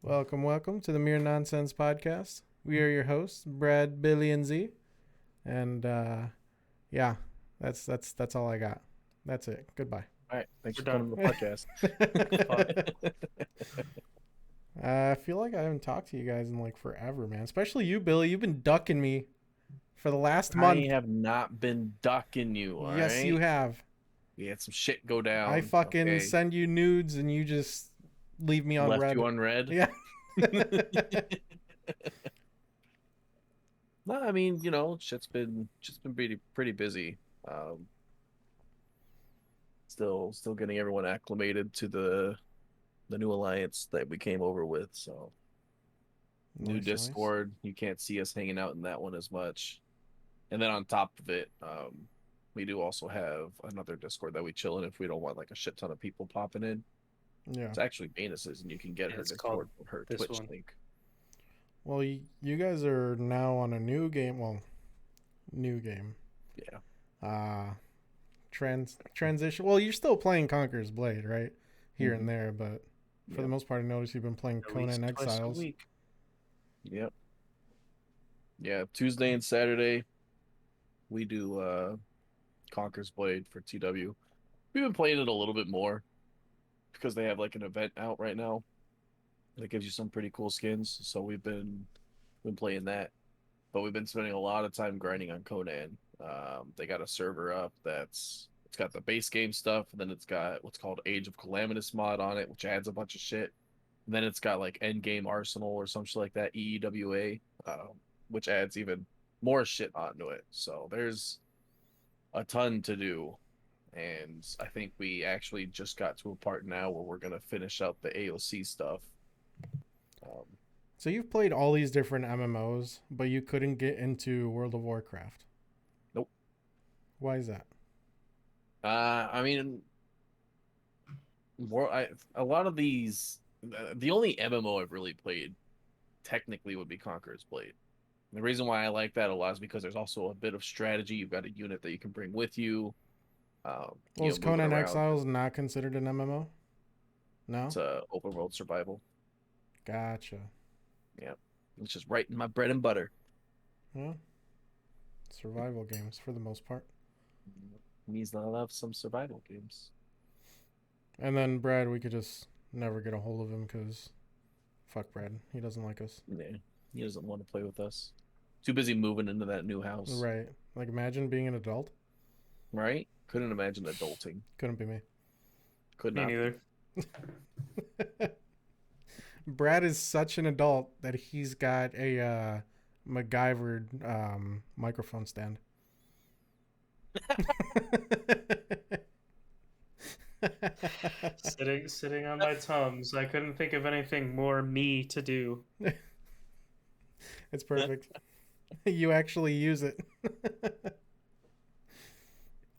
Welcome to the Mere Nonsense Podcast. We are your hosts, Brad, Billy, and Z. And yeah, that's all I got. That's it. Goodbye. All right. Thanks We're for coming to the podcast. I feel like I haven't talked to you guys in like forever, man. Especially you, Billy. You've been ducking me for the last month. I have not been ducking you, all Yes, right? you have. We had some shit go down. I fucking okay? send you nudes and you just leave me on Left red. you on red? Yeah. No, I mean, shit's been pretty busy. Still getting everyone acclimated to the new alliance that we came over with. So new Nice. Discord, you can't see us hanging out in that one as much. And then on top of it, we do also have another Discord that we chill in if we don't want like a shit ton of people popping in. Yeah. It's actually Venus's, and you can get her It's Discord from her this Twitch one. link. Well, you guys are now on a new game. Well, new game. Yeah. Transition. Well, you're still playing Conqueror's Blade, right? Here and Mhm. there, but for the most part, I noticed you've been playing At least Conan twice a Exiles. week. Yep. Yeah, Tuesday and Saturday we do Conquer's Blade for TW. We've been playing it a little bit more because they have like an event out right now that gives you some pretty cool skins. So we've been playing that, but we've been spending a lot of time grinding on Conan. They got a server up it's got the base game stuff, and then it's got what's called Age of Calamitous mod on it, which adds a bunch of shit. And then it's got like End Game Arsenal or some shit like that, EEWA, which adds even more shit onto it. So there's a ton to do. And I think we actually just got to a part now where we're gonna finish out the AOC stuff. So you've played all these different MMOs, but you couldn't get into World of Warcraft. Nope. Why is that? I mean, a lot of these, the only MMO I've really played technically would be Conqueror's Blade. And the reason why I like that a lot is because there's also a bit of strategy. You've got a unit that you can bring with you. Well, Is is Conan Exiles not considered an MMO? No? It's a open world survival. Gotcha. Yeah. It's just right in my bread and butter. Yeah. Survival games for the most part. Means that I love some survival games. And then Brad, we could just never get a hold of him because fuck Brad. He doesn't like us. Yeah. He doesn't want to play with us. Too busy moving into that new house. Right. Like imagine being an adult. Right? Couldn't imagine adulting. Couldn't be me. Could Me not. neither. Brad is such an adult that he's got a MacGyvered microphone stand. Sitting on my Tums. I couldn't think of anything more me to do. It's perfect. You actually use it.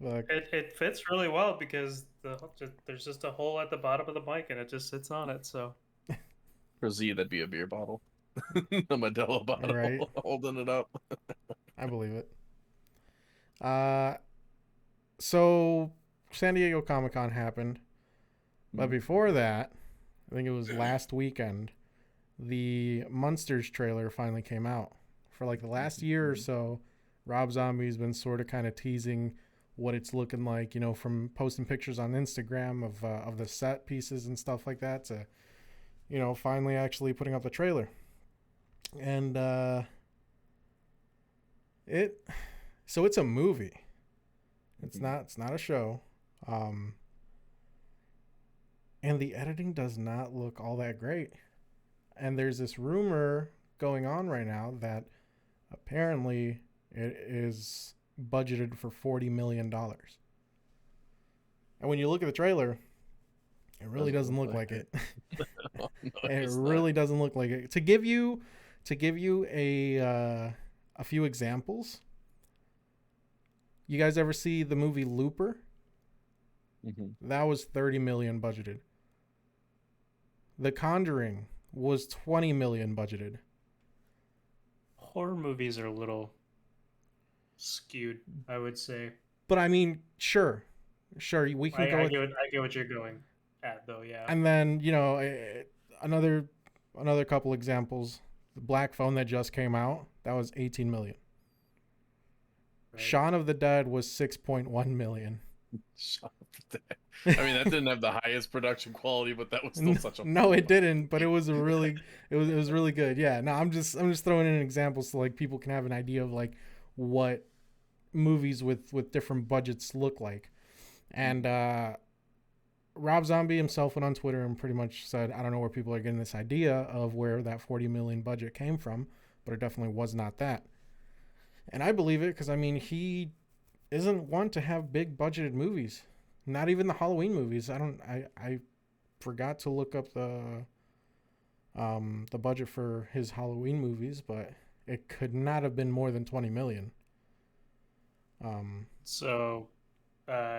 Look, It fits really well because there's just a hole at the bottom of the mic and it just sits on it. So For Z, that'd be a beer bottle. A Modelo bottle Right. holding it up. I believe it. So San Diego Comic-Con happened. But before that, I think it was last weekend, the Munsters trailer finally came out. For like the last year or so, Rob Zombie's been sort of kind of teasing what it's looking like, you know, from posting pictures on Instagram of the set pieces and stuff like that to, you know, finally actually putting up the trailer. And it's a movie. It's not a show. And the editing does not look all that great. And there's this rumor going on right now that apparently it is budgeted for $40 million. And when you look at the trailer, it really doesn't look like it. No, It really doesn't look like it. To give you a few examples, you guys ever see the movie Looper? That was 30 million budgeted. The Conjuring was 20 million budgeted. horror movies are a little skewed, I would say. But I mean, sure, we can go. I get what you're going at, though. Yeah. And then, you know, another another couple examples. The Black Phone that just came out, that was 18 million. Right? Shaun of the Dead was 6.1 million. Shaun of the Dead. I mean, that didn't have the highest production quality, but that was still such a No, it didn't, but it was it was really good. Yeah, no, I'm just throwing in examples so like people can have an idea of like what movies with different budgets look like. And Rob Zombie himself went on Twitter and pretty much said, I don't know where people are getting this idea of where that 40 million budget came from, but it definitely was not that. And I believe it because, I mean, he isn't one to have big budgeted movies. Not even the Halloween movies. I forgot to look up the budget for his Halloween movies, but it could not have been more than 20 million. So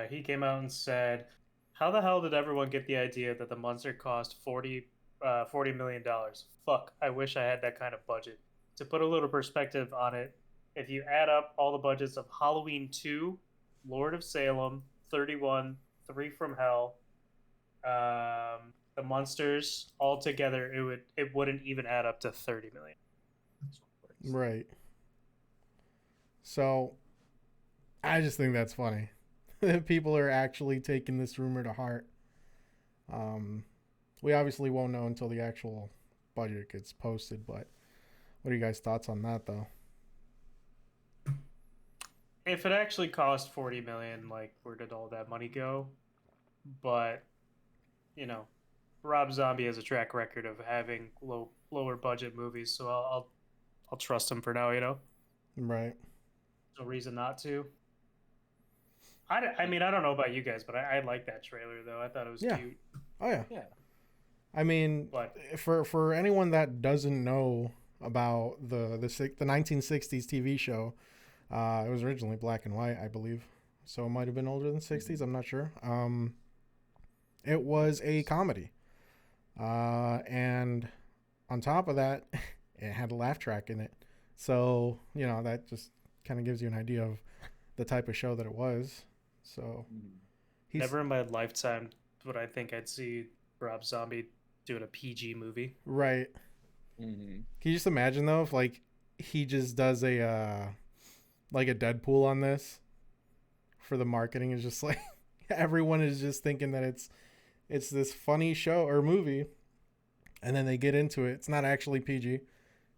he came out and said, how the hell did everyone get the idea that the monster cost $40 million? Fuck, I wish I had that kind of budget. To put a little perspective on it, if you add up all the budgets of Halloween 2, Lord of Salem, 31, 3 from Hell, the monsters all together, it wouldn't even add up to 30 million. Right. So I just think that's funny. People are actually taking this rumor to heart. We obviously won't know until the actual budget gets posted, but what are you guys' thoughts on that though? If it actually cost 40 million, like where did all that money go? But you know, Rob Zombie has a track record of having lower budget movies, so I'll trust him for now. You know, Right. no reason not to. I mean, I don't know about you guys, but I like that trailer though. I thought it was cute. Oh yeah. Yeah. I mean, But for anyone that doesn't know about the 1960s TV show, it was originally black and white, I believe. So it might have been older than 60s. I'm not sure. It was a comedy, and on top of that, it had a laugh track in it. So you know that just kind of gives you an idea of the type of show that it was. So he's never in my lifetime would I think I'd see Rob Zombie doing a PG movie. right. Mm-hmm. Can you just imagine though if like he just does a like a Deadpool on this for the marketing? Is just like everyone is just thinking that it's this funny show or movie, and then they get into it. It's not actually PG.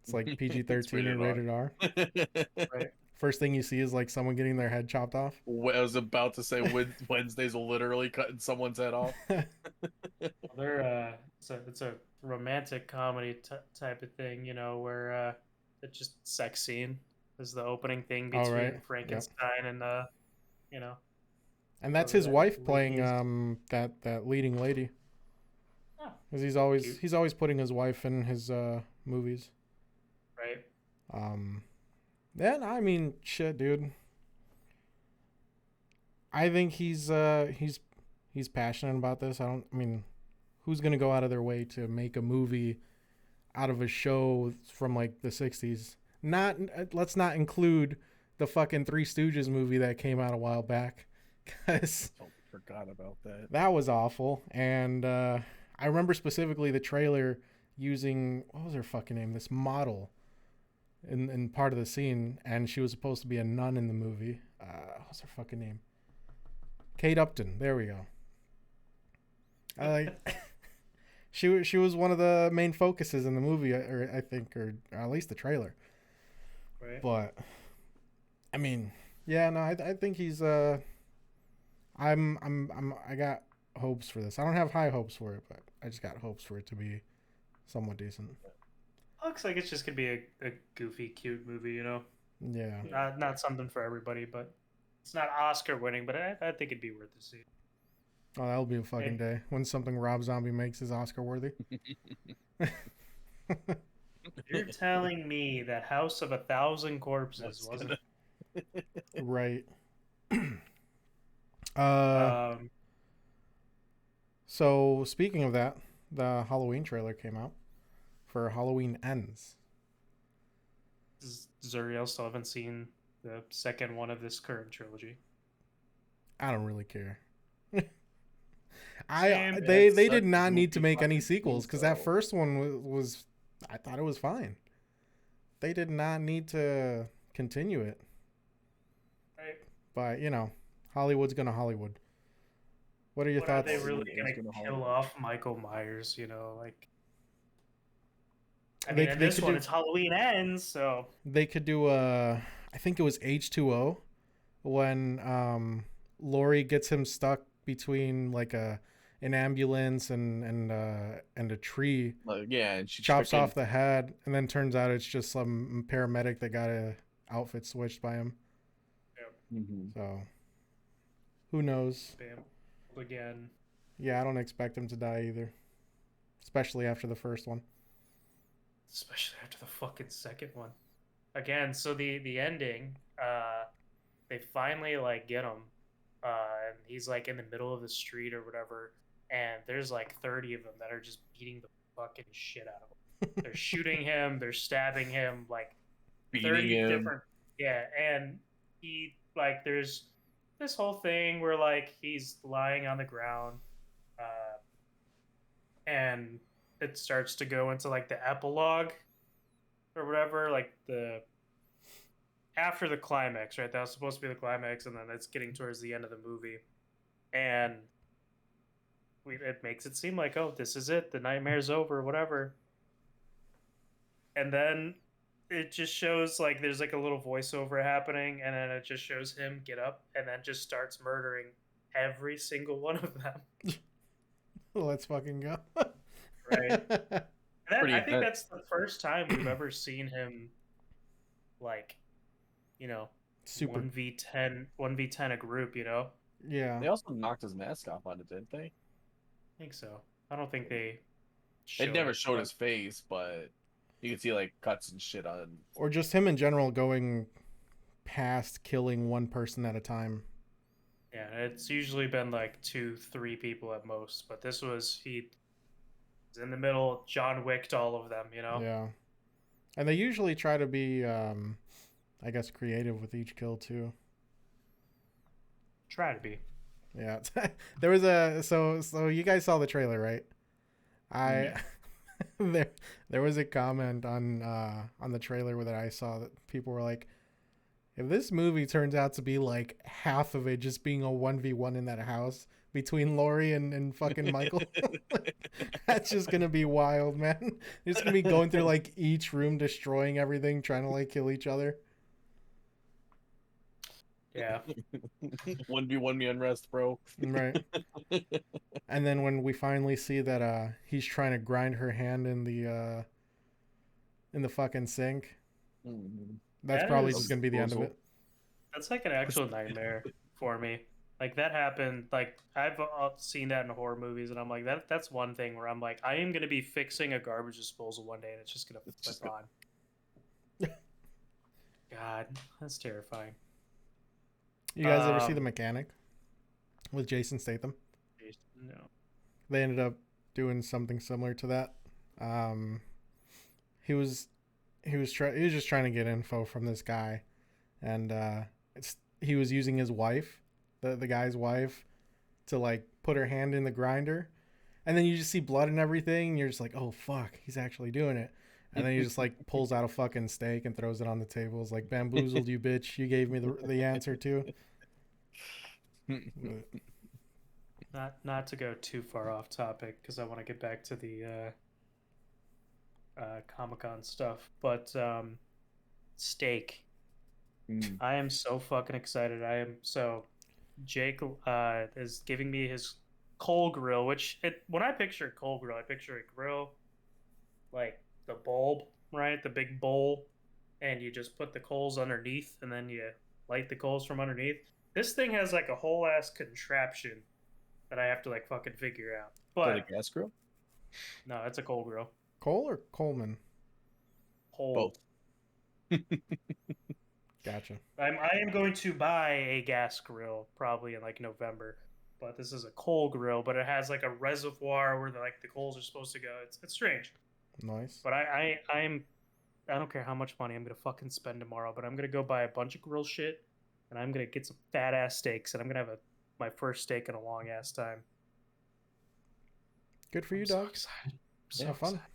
It's like PG-13 or rated R. Right. First thing you see is like someone getting their head chopped off. I was about to say Wednesday's literally cutting someone's head off. They're it's a romantic comedy type of thing, you know, where it's just sex scene is the opening thing between right. Frankenstein and you know. And that's Whoever his that wife lady playing is. that leading lady. Oh, Because cute. he's always putting his wife in his movies. right. Yeah, no, I mean, shit, dude. I think he's passionate about this. I mean, who's gonna go out of their way to make a movie out of a show from like the 60s? Let's not include the fucking Three Stooges movie that came out a while back, because Forgot about that. that was awful. And I remember specifically the trailer using, what was her fucking name? This model in part of the scene, and she was supposed to be a nun in the movie. What's her fucking name? Kate Upton. There we go. I like. She was one of the main focuses in the movie, or I think, or at least the trailer. Right. But I mean, yeah, no, I think he's I got hopes for this. I don't have high hopes for it, but I just got hopes for it to be somewhat decent. Looks like it's just gonna be a goofy, cute movie, you know. Yeah. Not something for everybody, but it's not Oscar winning, but I think it'd be worth to see. Oh, that'll be a fucking day when something Rob Zombie makes is Oscar worthy. You're telling me that House of 1,000 Corpses wasn't? Right. So speaking of that, the Halloween trailer came out for Halloween Ends. Zuriel still haven't seen the second one of this current trilogy. I don't really care. Sam, They it's did such not need to goofy make any fucking sequels things, because that though. first one was I thought it was fine. They did not need to continue it. Right. But, you know, Hollywood's gonna Hollywood. What are your What are thoughts? they really Hollywood is gonna gonna kill Hollywood. off Michael Myers? You know, like. I They, mean, in they this could one, do it's Halloween ends, so. they could do I think it was H2O when Lori gets him stuck between like an ambulance and a tree, Yeah, and she chops freaking off the head, and then turns out it's just some paramedic that got a outfit switched by him. Mhm. So who knows? Bam. Again. Yeah, I don't expect him to die either, especially after the first one. Especially after the fucking second one. Again, so the ending, they finally like get him, and he's like in the middle of the street or whatever, and there's like 30 of them that are just beating the fucking shit out of him. They're shooting him, they're stabbing him, like beating 30 him. different, yeah, and he like there's this whole thing where like he's lying on the ground, and it starts to go into like the epilogue or whatever, like the after the climax, right? That was supposed to be the climax, and then it's getting towards the end of the movie, and it makes it seem like, oh, this is it, the nightmare's over, whatever. And then it just shows like there's like a little voiceover happening, and then it just shows him get up and then just starts murdering every single one of them. Let's fucking go. Right. Pretty I think intense. that's the first time we've ever seen him, like, you know, Super. 1v10 a group, you know? Yeah. They also knocked his mask off on it, didn't they? I think so. I don't think they They never it, showed but- his face, but you can see like cuts and shit on. Or just him in general going past killing one person at a time. Yeah, it's usually been like 2-3 people at most, but this was he was in the middle, John Wicked all of them, you know? Yeah. And they usually try to be, I guess, creative with each kill too. Try to be. Yeah. There was so you guys saw the trailer, right? There was a comment on the trailer that I saw that people were like, if this movie turns out to be like half of it just being a 1v1 in that house between Lori and fucking Michael, that's just gonna be wild, man. They're just gonna be going through like each room, destroying everything, trying to like kill each other. Yeah. 1v1 me unrest, bro. Right. And then when we finally see that he's trying to grind her hand in the fucking sink, that's That probably is just gonna be the end of it. That's like an actual nightmare for me. Like that happened. Like I've seen that in horror movies, and I'm like, that's one thing where I'm like, I am gonna be fixing a garbage disposal one day, and it's just gonna flip on. God, that's terrifying. You guys ever see The Mechanic with Jason Statham? No. They ended up doing something similar to that. He was just trying to get info from this guy, and he was using his wife, the guy's wife, to like put her hand in the grinder, and then you just see blood and everything, and you're just like, oh fuck, he's actually doing it. And then he just like pulls out a fucking steak and throws it on the table. It's like, bamboozled, you bitch. You gave me the answer too. Not to go too far off topic because I want to get back to the Comic-Con stuff, but steak. I am so fucking excited. Jake is giving me his coal grill, which when I picture coal grill, I picture a grill like the bulb, right? The big bowl, and you just put the coals underneath, and then you light the coals from underneath. This thing has like a whole ass contraption that I have to like fucking figure out. But is that a gas grill? No, it's a coal grill. Cole or Coleman? Coal. Both. Gotcha. I am going to buy a gas grill probably in like November, but this is a coal grill, but it has like a reservoir where the coals are supposed to go. It's strange. Nice. But I don't care how much money I'm gonna fucking spend tomorrow, but I'm gonna go buy a bunch of grill shit, and I'm gonna get some fat ass steaks, and I'm gonna have my first steak in a long ass time. Good for you, I'm so dog. excited. I'm so Yeah, fun. excited.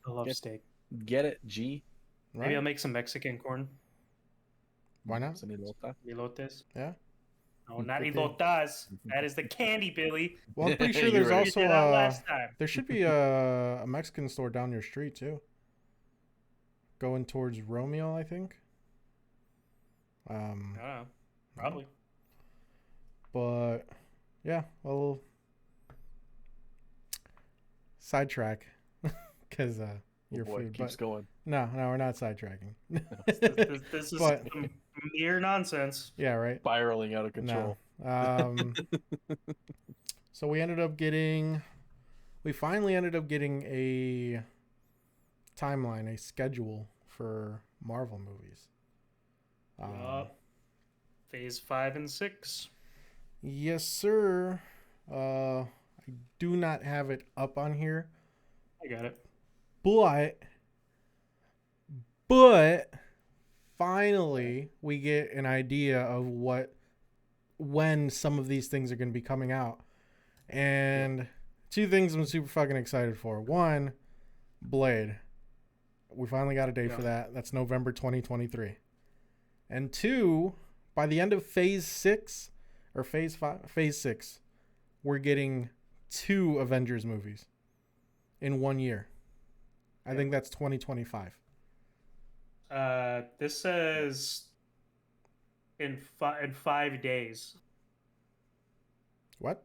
I love Yeah. steak. Get it, G? Maybe I'll Right? make some Mexican corn. Why not? Some elota. Elotes. Yeah. No, not Okay. elotas. That is the candy, Billy. Well, I'm pretty sure You're there's right. Figured also it out last time. there should be a Mexican store down your street too. Going towards Romeo, I think. I don't know. Probably. But yeah, well, sidetrack because your Boy, food. keeps But going. no, we're not sidetracking. This is But some mere nonsense. yeah, right. Spiraling out of No. control. So we finally ended up getting a timeline, a schedule for Marvel movies. Phase 5 and 6. Yes, sir. I do not have it up on here, I got it. but finally we get an idea of when some of these things are going to be coming out. And two things I'm super fucking excited for. One, Blade. We finally got a date for that. That's November 2023. And two, by the end of phase 6 or phase 6, we're getting 2 Avengers movies in 1 year. I think that's 2025. This says in 5 days. What?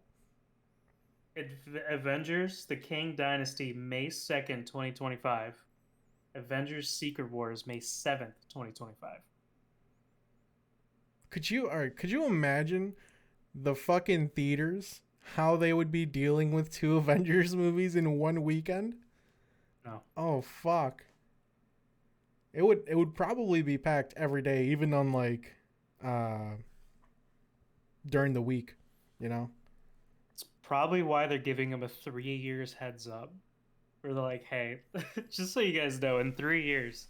Avengers: The Kang Dynasty, May 2nd, 2025. Avengers: Secret Wars, May 7th, 2025. Could you imagine the fucking theaters, how they would be dealing with 2 Avengers movies in 1 weekend? No. Oh fuck. It would probably be packed every day, even on like during the week, you know? It's probably why they're giving him a 3 years heads up. Where they're like, hey, just so you guys know, in 3 years.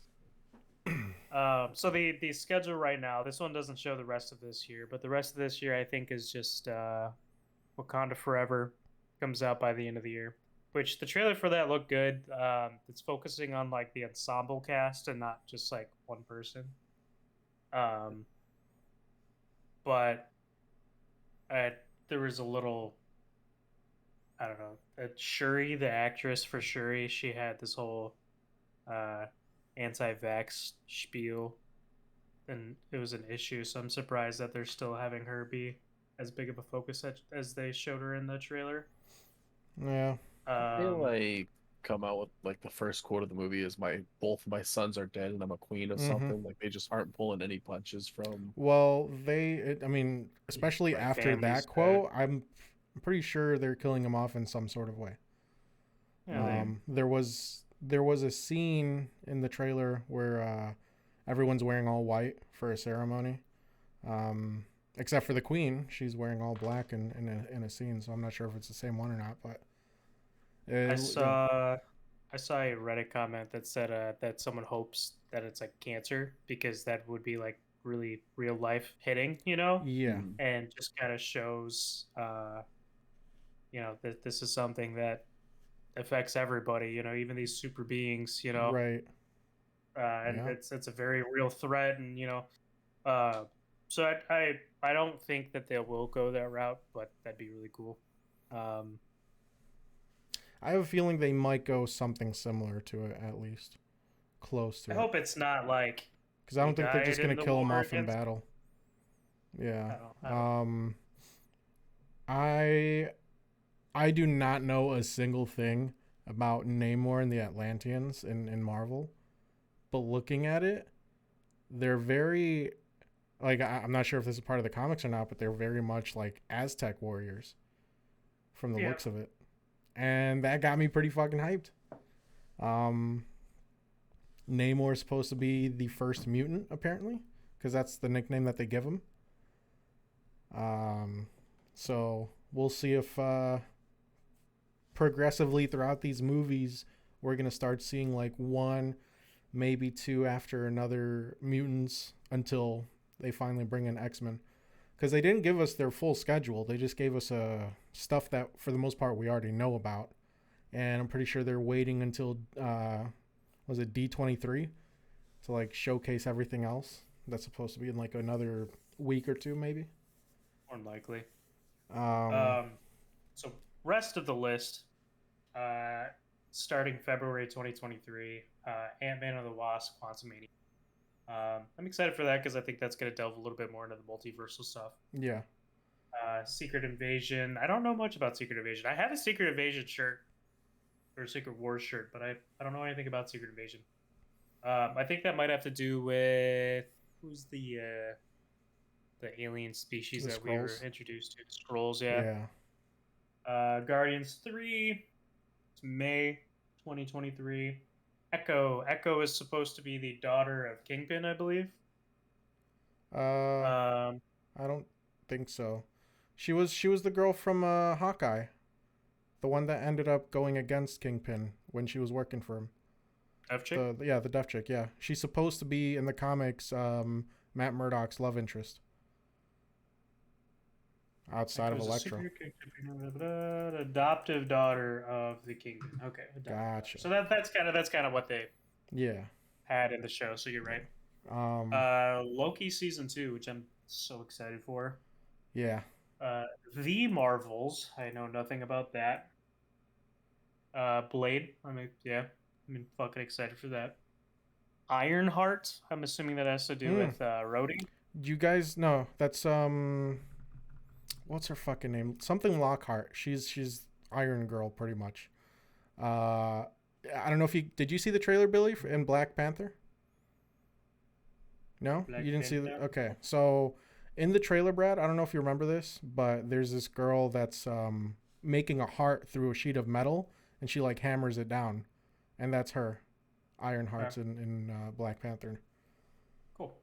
So the schedule right now, this one doesn't show the rest of this year, but the rest of this year I think is just Wakanda Forever comes out by the end of the year. Which the trailer for that looked good. It's focusing on like the ensemble cast and not just like one person. But there was a little, I don't know, Shuri, the actress for Shuri, she had this whole anti-vax spiel, and it was an issue. So I'm surprised that they're still having her be as big of a focus as they showed her in the trailer. Yeah. I feel like come out with like the first quote of the movie is both my sons are dead and I'm a queen of something. Like they just aren't pulling any punches from. Well, I mean, especially My after family's that quote, I'm pretty sure they're killing him off in some sort of way. Yeah, There was a scene in the trailer where everyone's wearing all white for a ceremony, except for the queen. She's wearing all black in a scene, so I'm not sure if it's the same one or not. But I saw a Reddit comment that said that someone hopes that it's like cancer because that would be like really real life hitting, you know? Yeah. And just kind of shows, you know, that this is something that affects everybody, you know, even these super beings, you know? Right. And it's a very real threat, and you know, so I don't think that they will go that route, but that'd be really cool. I have a feeling they might go something similar to it, at least close to I it. hope it's not like Because I don't think they're just gonna kill him off in against... battle. Yeah. I do not know a single thing about Namor and the Atlanteans in Marvel, but looking at it, they're very, like, I'm not sure if this is part of the comics or not, but they're very much like Aztec warriors from the looks of it. And that got me pretty fucking hyped. Namor is supposed to be the first mutant, apparently, because that's the nickname that they give him. So we'll see if progressively throughout these movies we're gonna start seeing like 1, maybe 2 after another mutants until they finally bring in X-Men. Because they didn't give us their full schedule. They just gave us stuff that, for the most part, we already know about. And I'm pretty sure they're waiting until was it D23 to like showcase everything else that's supposed to be in like another week or two, maybe. More than likely. Um, So rest of the list, starting February 2023, Ant-Man and the Wasp: Quantumania. I'm excited for that because I think that's going to delve a little bit more into the multiversal stuff. yeah. Secret Invasion. I don't know much about Secret Invasion. I have a Secret Invasion shirt or a Secret Wars shirt, but I don't know anything about Secret Invasion. I think that might have to do with who's the alien species The that we were Skrulls. introduced to. The Skrulls, yeah. Yeah. Guardians 3. It's May 2023. Echo. Echo is supposed to be the daughter of Kingpin, I believe. I don't think so. She was the girl from Hawkeye, the one that ended up going against Kingpin when she was working for him. Deaf chick? The deaf chick. Yeah, she's supposed to be in the comics. Matt Murdock's love interest. Outside of Electro. Adoptive daughter of the Kingpin. Okay. Gotcha. So that's kind of what they had in the show. So you're right. Loki season 2, which I'm so excited for. Yeah. The Marvels. I know nothing about that. Blade. I'm fucking excited for that. Ironheart. I'm assuming that has to do with Rhodey. You guys know that's what's her fucking name? Something Lockhart. She's Iron Girl pretty much. I don't know if did you see the trailer, Billy, in Black Panther? No, you didn't see the. Okay, so in the trailer, Brad, I don't know if you remember this, but there's this girl that's making a heart through a sheet of metal, and she like hammers it down, and that's her, Ironheart's in Black Panther. Cool.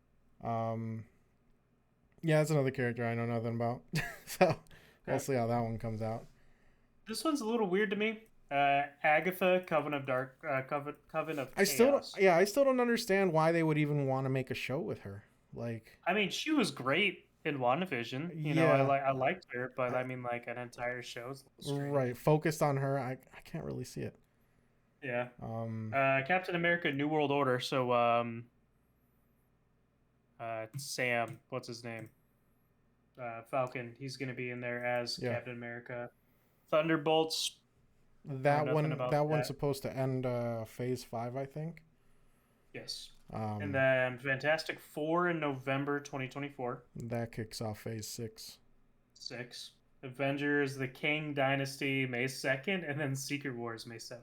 Yeah, that's another character I know nothing about, so we'll see how that one comes out. This one's a little weird to me. Agatha, Coven of Chaos. I still don't understand why they would even want to make a show with her. Like, I mean, she was great in WandaVision. You know, I liked her, but I mean, like an entire show's right, focused on her. I can't really see it. Yeah. Captain America: New World Order. So, Sam, what's his name? Falcon. He's gonna be in there as Captain America. Thunderbolts. That one's supposed to end phase 5, I think. Yes. And then Fantastic Four in November 2024. That kicks off phase 6. Avengers: The Kang Dynasty May 2nd, and then Secret Wars May 7th.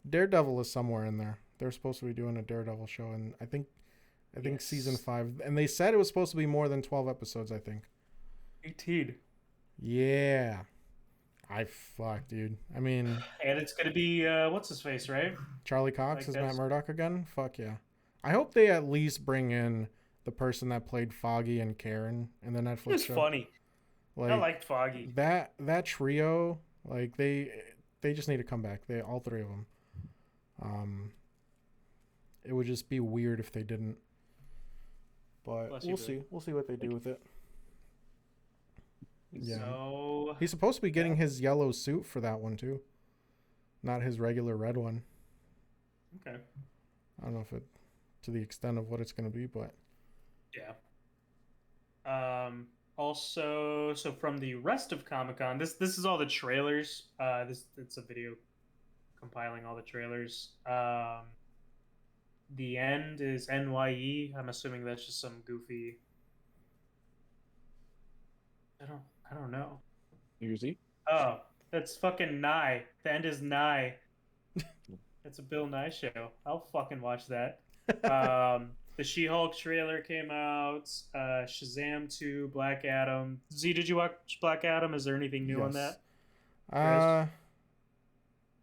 Daredevil is somewhere in there. They're supposed to be doing a Daredevil show, and I think season 5. And they said it was supposed to be more than 12 episodes, I think. 18. Yeah. Fuck, dude. I mean... And it's going to be, what's his face, right? Charlie Cox as Matt Murdock again? Fuck yeah. I hope they at least bring in the person that played Foggy and Karen in the Netflix show. It was funny. Like, I liked Foggy. That trio, like, they just need to come back. All three of them. It would just be weird if they didn't. But we'll see. We'll see what they do with it. Yeah. So he's supposed to be getting his yellow suit for that one too, not his regular red one. Okay. I don't know if it to the extent of what it's going to be, but yeah. Also, so from the rest of Comic-Con, this is all the trailers. It's a video compiling all the trailers. The end is NYE. I'm assuming that's just some goofy. I don't know. New Year's Eve? Oh, that's fucking Nye. The end is Nye. It's a Bill Nye show. I'll fucking watch that. The She-Hulk trailer came out. Shazam 2, Black Adam. Z, did you watch Black Adam? Is there anything new on that?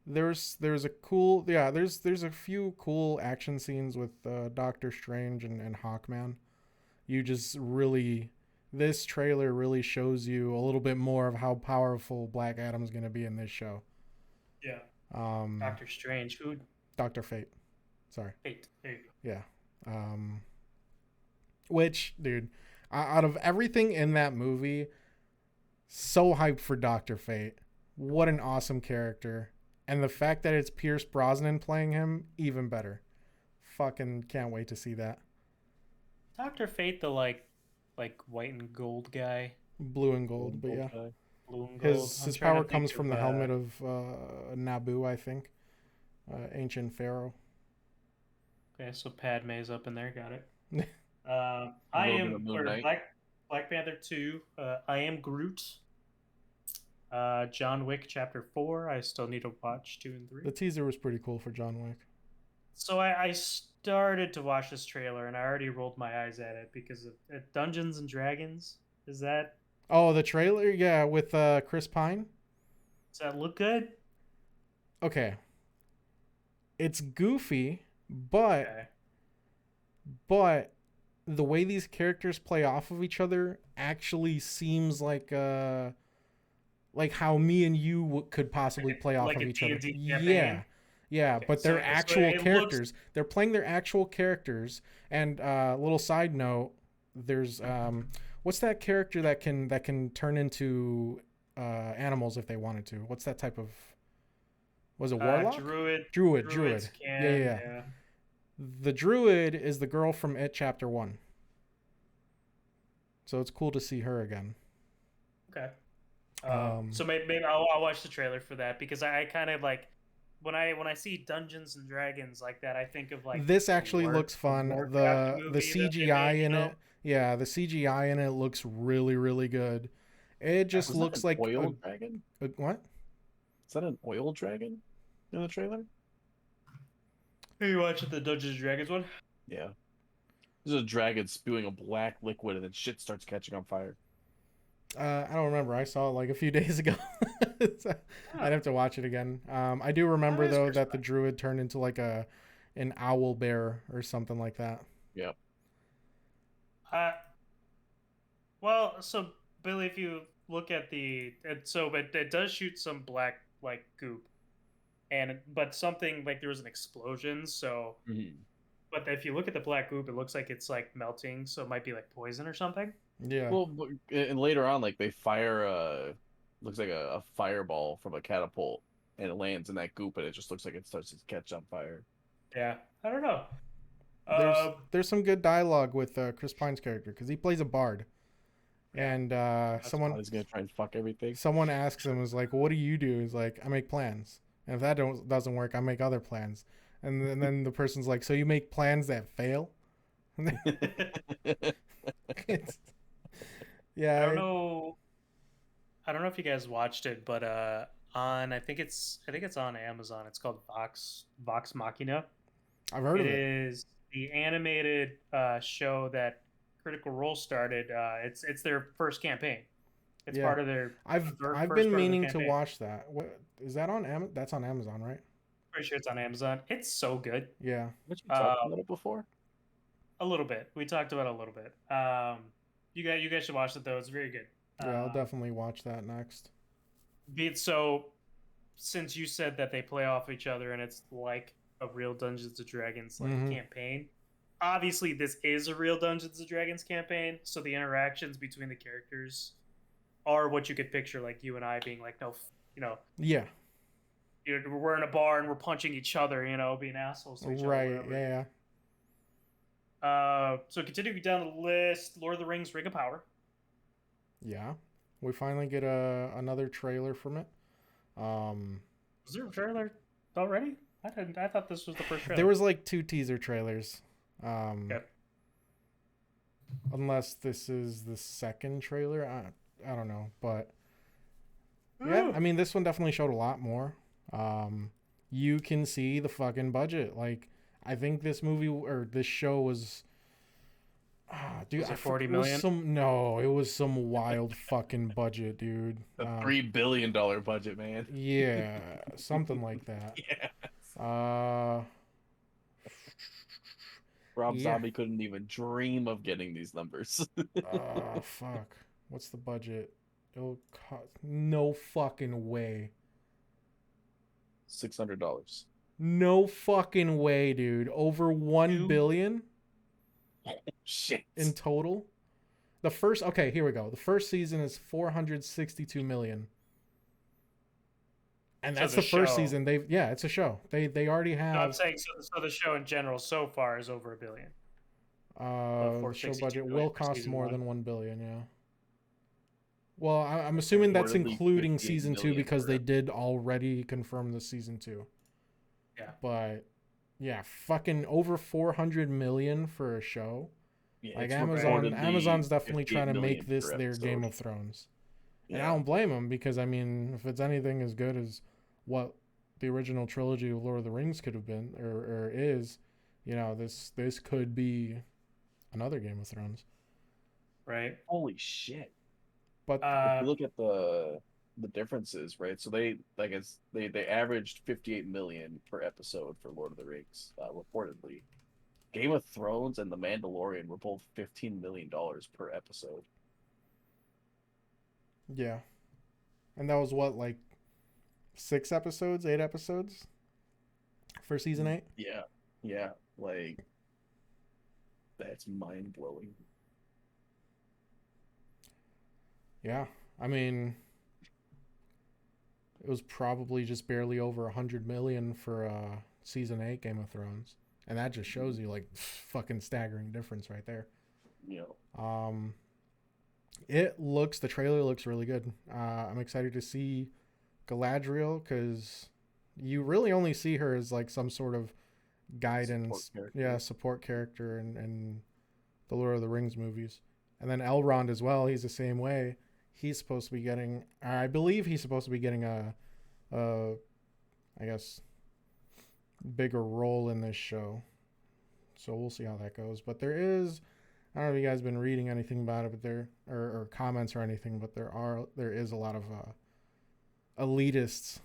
There's a cool there's a few cool action scenes with Doctor Strange and Hawkman. This trailer really shows you a little bit more of how powerful Black Adam's going to be in this show. Yeah. Doctor Strange. Who? Dr. Fate. Sorry. Fate. There you go. Yeah. Which, dude, out of everything in that movie, so hyped for Dr. Fate. What an awesome character. And the fact that it's Pierce Brosnan playing him, even better. fucking can't wait to see that. Dr. Fate, the like white and gold guy. Blue and gold, but yeah. Blue and gold. His power comes from the helmet of Naboo, I think. Ancient Pharaoh. Okay, so Padme's up in there. Got it. A I little bit am of Moon for Knight. Black Panther 2. I am Groot. John Wick Chapter 4. I still need to watch 2 and 3. The teaser was pretty cool for John Wick. So I started to watch this trailer and I already rolled my eyes at it because of Dungeons and Dragons. Is that? Oh, the trailer? Yeah, with Chris Pine? Does that look good? Okay. It's goofy, but Okay. but the way these characters play off of each other actually seems like how me and you could possibly play off Like of a each other. D&D campaign? Yeah. Yeah, Okay, but so they're actual it characters. They're playing their actual characters. And little side note, there's what's that character that can turn into animals if they wanted to? What's that type of? Was it warlock? Druid. Druid. Druids can, yeah. The druid is the girl from It Chapter 1. So it's cool to see her again. Okay. So maybe I'll watch the trailer for that because I kind of like when I see Dungeons and Dragons like that, I think of like this actually looks fun. The CGI in it, yeah, the CGI in it looks really, really good. It just looks like oil dragon. What? Is that an oil dragon in the trailer? Are you watching the Dungeons and Dragons one? Yeah. There's a dragon spewing a black liquid and then shit starts catching on fire. I don't remember. I saw it like a few days ago. I'd have to watch it again. I do remember though that the druid turned into like an owl bear or something like that. Yep. Well, so Billy, if you look at it does shoot some black like goop, but something like there was an explosion. So, but if you look at the black goop, it looks like it's like melting. So it might be like poison or something. Yeah. Well, and later on, like they fire looks like a fireball from a catapult, and it lands in that goop, and it just looks like it starts to catch on fire. Yeah, I don't know. There's some good dialogue with Chris Pine's character because he plays a bard, and someone is gonna try and fuck everything. Someone asks him, "Is like, what do you do?" He's like, "I make plans, and if that doesn't work, I make other plans." And then the person's like, "So you make plans that fail?" Yeah. I don't know if you guys watched it, but I think it's on Amazon. It's called Vox Machina. I've heard of it. It is the animated show that Critical Role started. It's their first campaign. It's part of their. I've been meaning to watch that. What is that on Amazon? That's on Amazon, right? Pretty sure it's on Amazon. It's so good. Yeah. Did you talk about it before? A little bit. We talked about it a little bit. You guys should watch it though. It's very good. Yeah, I'll definitely watch that next. So, since you said that they play off each other and it's like a real Dungeons and Dragons campaign, obviously this is a real Dungeons and Dragons campaign. So the interactions between the characters are what you could picture, like you and I being like, Yeah. We're in a bar and we're punching each other, being assholes to each other. Right. Yeah. So continuing down the list, Lord of the Rings: Ring of Power. Yeah, we finally get another trailer from it. Was there a trailer already? I thought this was the first trailer. There was like 2 teaser trailers. Okay. Unless this is the second trailer, I don't know, but yeah, I mean this one definitely showed a lot more. You can see the fucking budget. Like I think this movie or this show was. Dude, was it 40 million? It was some wild fucking budget, dude. A $3 billion budget, man. Yeah, something like that. Yeah. Rob Zombie couldn't even dream of getting these numbers. Fuck. What's the budget? It'll cost no fucking way. $600. No fucking way, dude. Over 1 billion? Shit. In total? Okay, here we go. The first season is 462 million. And So that's the the first show- season. It's a show. They already No, I'm have. saying so the show in general so far is over $1 billion. The show 462 budget million will for cost season more one. than 1 billion. Yeah. Well, I'm assuming that's Reportedly including 58 season 2 million because for they it. did already confirm the season 2. Yeah. But yeah, fucking over 400 million for a show. Yeah, Like it's Amazon, reportedly Amazon's definitely 58 trying to make million this per their Game episode. of Thrones. And Yeah. I don't blame them because I mean, if it's anything as good as what the original trilogy of Lord of the Rings could have been or is, you know, this could be another Game of Thrones. Right. Holy shit. But If you look at the differences, right? So they they averaged 58 million per episode for Lord of the Rings, reportedly. Game of Thrones and The Mandalorian were both $15 million per episode. yeah. And that was what, like 6 episodes, 8 episodes for season 8? Yeah. Yeah. Like, that's mind blowing. Yeah. I mean, it was probably just barely over 100 million for season 8 Game of Thrones. And that just shows you like fucking staggering difference right there. You know. The trailer looks really good. I'm excited to see Galadriel because you really only see her as like some sort of guidance, support character in the Lord of the Rings movies. And then Elrond as well, he's the same way. He's supposed to be getting, I believe he's supposed to be getting a I guess, bigger role in this show. So we'll see how that goes. But there is, I don't know if you guys have been reading anything about it, but or comments or anything, but there is a lot of elitists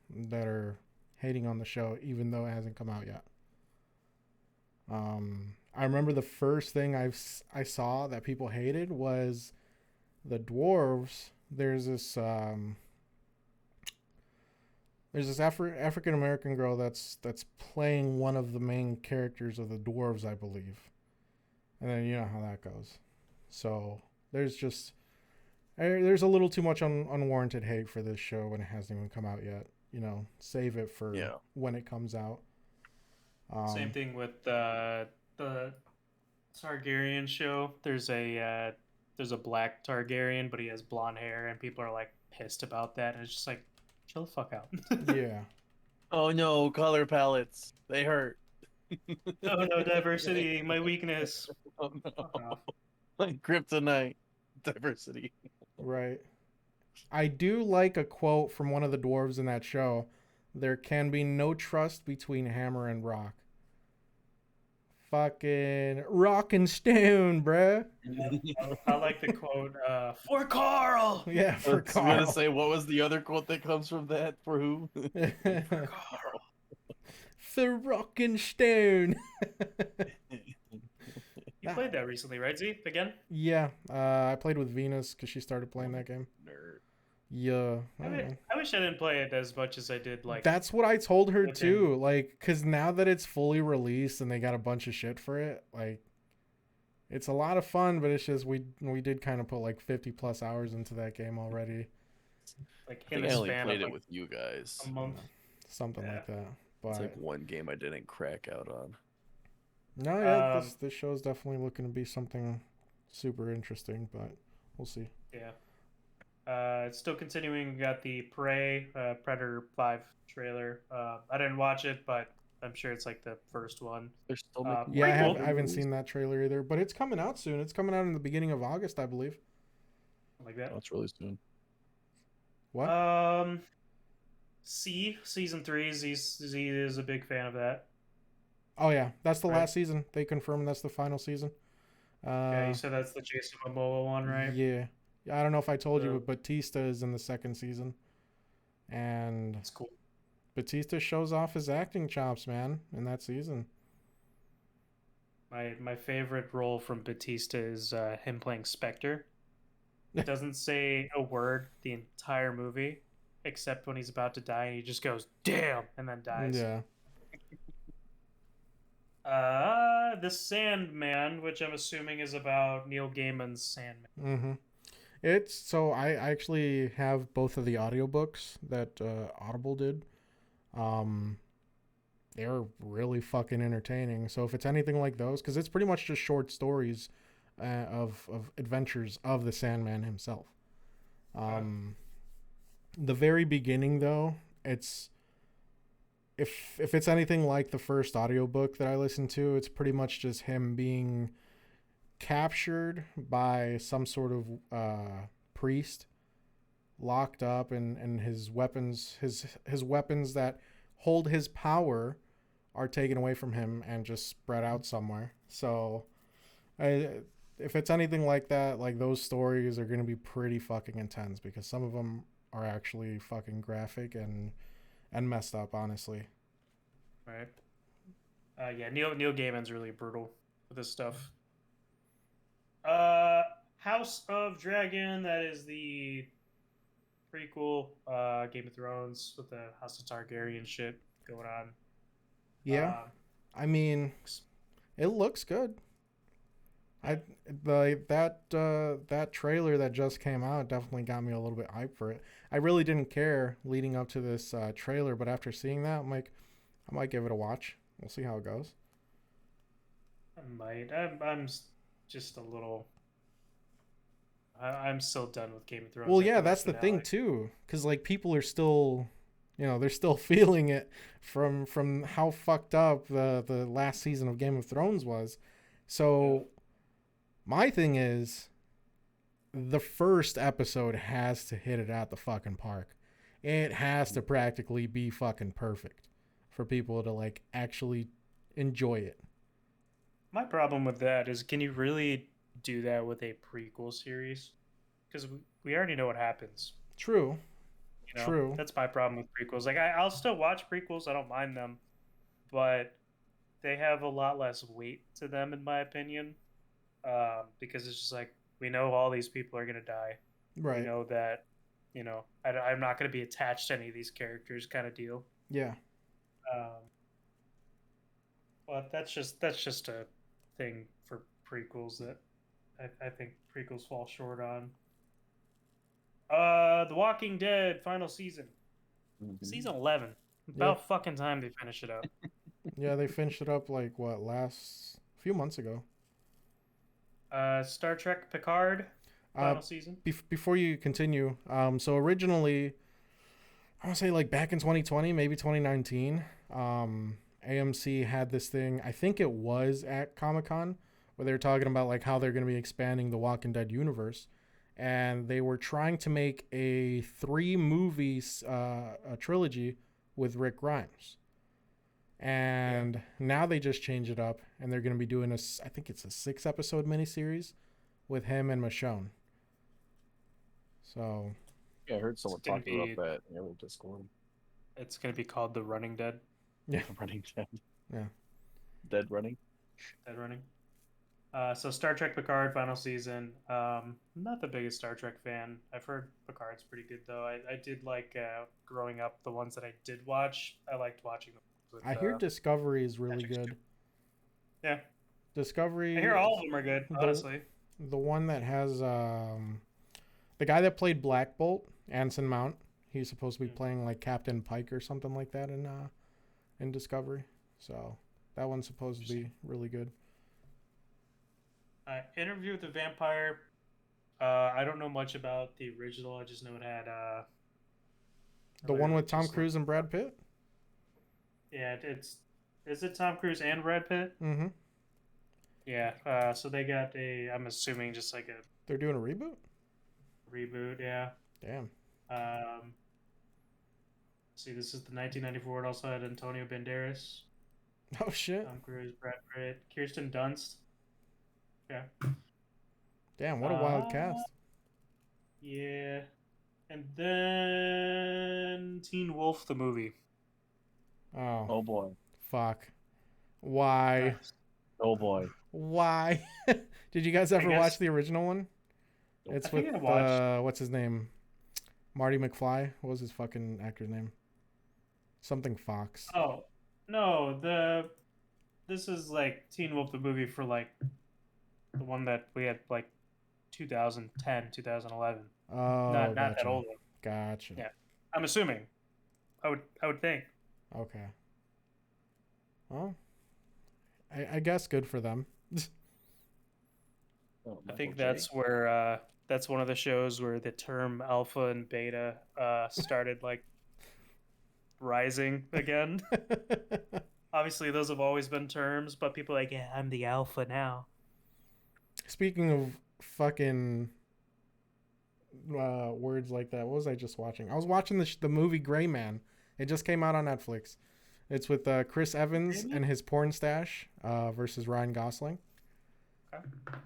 that are hating on the show, even though it hasn't come out yet. I remember the first thing I saw that people hated was the dwarves. There's this African American girl that's playing one of the main characters of the dwarves, I believe. And then you know how that goes. So there's a little too much unwarranted hate for this show when it hasn't even come out yet. You know, save it for when it comes out. Same thing with the Targaryen show. There's a black Targaryen, but he has blonde hair, and people are like pissed about that. And it's just like, chill the fuck out. Yeah. Oh no, color palettes. They hurt. Oh no, diversity, my weakness. Oh no. Like kryptonite. Diversity. Right. I do like a quote from one of the dwarves in that show. There can be no trust between hammer and rock. Fucking rock and stone, bruh. I like the quote, for Carl! Yeah, for Carl. I was gonna say, what was the other quote that comes from that? For who? For Carl. For rock and stone. You played that recently, right, Z? Again? Yeah, I played with Venus because she started playing that game. Nerd. Yeah. I wish I didn't play it as much as I did. Like, that's what I told her too. Like, because now that it's fully released and they got a bunch of shit for it, like, it's a lot of fun. But it's just we did kind of put like 50+ hours into that game already. Like I in think the I only span played of it with you guys. a month, something like that. But it's like one game I didn't crack out on. No, yeah, this show is definitely looking to be something super interesting, but we'll see. Yeah. It's still continuing. We got the Prey, Predator 5 trailer. I didn't watch it, but I'm sure it's like the first one. They're still making yeah, I haven't seen that trailer either, but it's coming out soon. It's coming out in the beginning of August, I believe. Like that. Oh, it's really soon. What? Season 3. Z is a big fan of that. Oh yeah, that's the last season. They confirmed that's the final season. Yeah, you said that's the Jason Momoa one, right? Yeah. I don't know if I told you, but Batista is in the second season. And that's cool. Batista shows off his acting chops, man, in that season. My favorite role from Batista is him playing Spectre. He doesn't say a word the entire movie, except when he's about to die, and he just goes, damn, and then dies. Yeah. The Sandman, which I'm assuming is about Neil Gaiman's Sandman. Mm-hmm. It's so I actually have both of the audiobooks that Audible did. Um, they're really fucking entertaining. So if it's anything like those, because it's pretty much just short stories of adventures of the Sandman himself. The very beginning though, it's if it's anything like the first audiobook that I listened to, it's pretty much just him being captured by some sort of priest, locked up, and his weapons his weapons that hold his power are taken away from him and just spread out somewhere. So if it's anything like that, like those stories are going to be pretty fucking intense because some of them are actually fucking graphic and messed up, honestly. Right. Yeah, Neil Gaiman's really brutal with this stuff. House of Dragon, that is the prequel, Game of Thrones with the House of Targaryen shit going on. Yeah, I mean, it looks good. That trailer that just came out definitely got me a little bit hyped for it. I really didn't care leading up to this trailer, but after seeing that, I'm like, I might give it a watch. We'll see how it goes. I might. I'm just a little. I'm still done with Game of Thrones. Well, yeah, that's the thing too, because like people are still, they're still feeling it from how fucked up the last season of Game of Thrones was. So, my thing is, the first episode has to hit it at the fucking park. It has to practically be fucking perfect for people to like actually enjoy it. My problem with that is, can you really do that with a prequel series? Because we already know what happens. True. True. That's my problem with prequels. Like I'll still watch prequels. I don't mind them, but they have a lot less weight to them, in my opinion. Because it's just like we know all these people are gonna die. Right. We know that. I'm not gonna be attached to any of these characters, kind of deal. Yeah. But that's just a thing for prequels that I think prequels fall short on. The Walking Dead final season, season 11. About fucking time they finish it up. Yeah, they finished it up like what last few months ago. Star Trek Picard final season. Before you continue, so originally, I want to say like back in 2020, maybe 2019, AMC had this thing. I think it was at Comic-Con where they were talking about like how they're going to be expanding the Walking Dead universe, and they were trying to make a 3-movie a trilogy with Rick Grimes. And now they just changed it up, and they're going to be doing I think it's a 6-episode miniseries with him and Michonne. So, yeah, I heard someone talking about that in the Discord. It's going to be called The Running Dead. Yeah, Running Dead. Yeah, Dead Running. Dead Running. So Star Trek Picard final season. Not the biggest Star Trek fan. I've heard Picard's pretty good though. I did like growing up the ones that I did watch. I liked watching them. I hear Discovery is really good. Yeah, Discovery. I hear all of them are good. Honestly, the one that has the guy that played Black Bolt, Anson Mount. He's supposed to be playing like Captain Pike or something like that in Discovery. So that one's supposed to be really good. Interview with the Vampire. I don't know much about the original. I just know it had the one with Tom Cruise and Brad Pitt. Yeah, is it Tom Cruise and Brad Pitt? Mm-hmm. Yeah. So they got I'm assuming just like a. They're doing a reboot. Reboot, yeah. Damn. See, this is the 1994. It also had Antonio Banderas. Oh shit. Tom Cruise, Brad Pitt, Kirsten Dunst. Yeah. Damn, what a wild cast. Yeah. And then Teen Wolf the movie. Oh boy. Fuck. Why? Oh boy. Why? Did you guys ever watch the original one? It's with what's his name? Marty McFly. What was his fucking actor's name? Something Fox. Oh no, this is like Teen Wolf the movie for like the one that we had like 2010, 2011. Oh, Not that gotcha. old one. Gotcha. Yeah. I'm assuming. I would think. Okay. Well, I guess good for them. Oh, I Michael think J. that's one of the shows where the term alpha and beta started like rising again. Obviously, those have always been terms, but people are like, yeah, I'm the alpha now. Speaking of fucking words like that, what was I just watching? I was watching the movie Gray Man. It just came out on Netflix. It's with Chris Evans and his porn stash versus Ryan Gosling. Okay.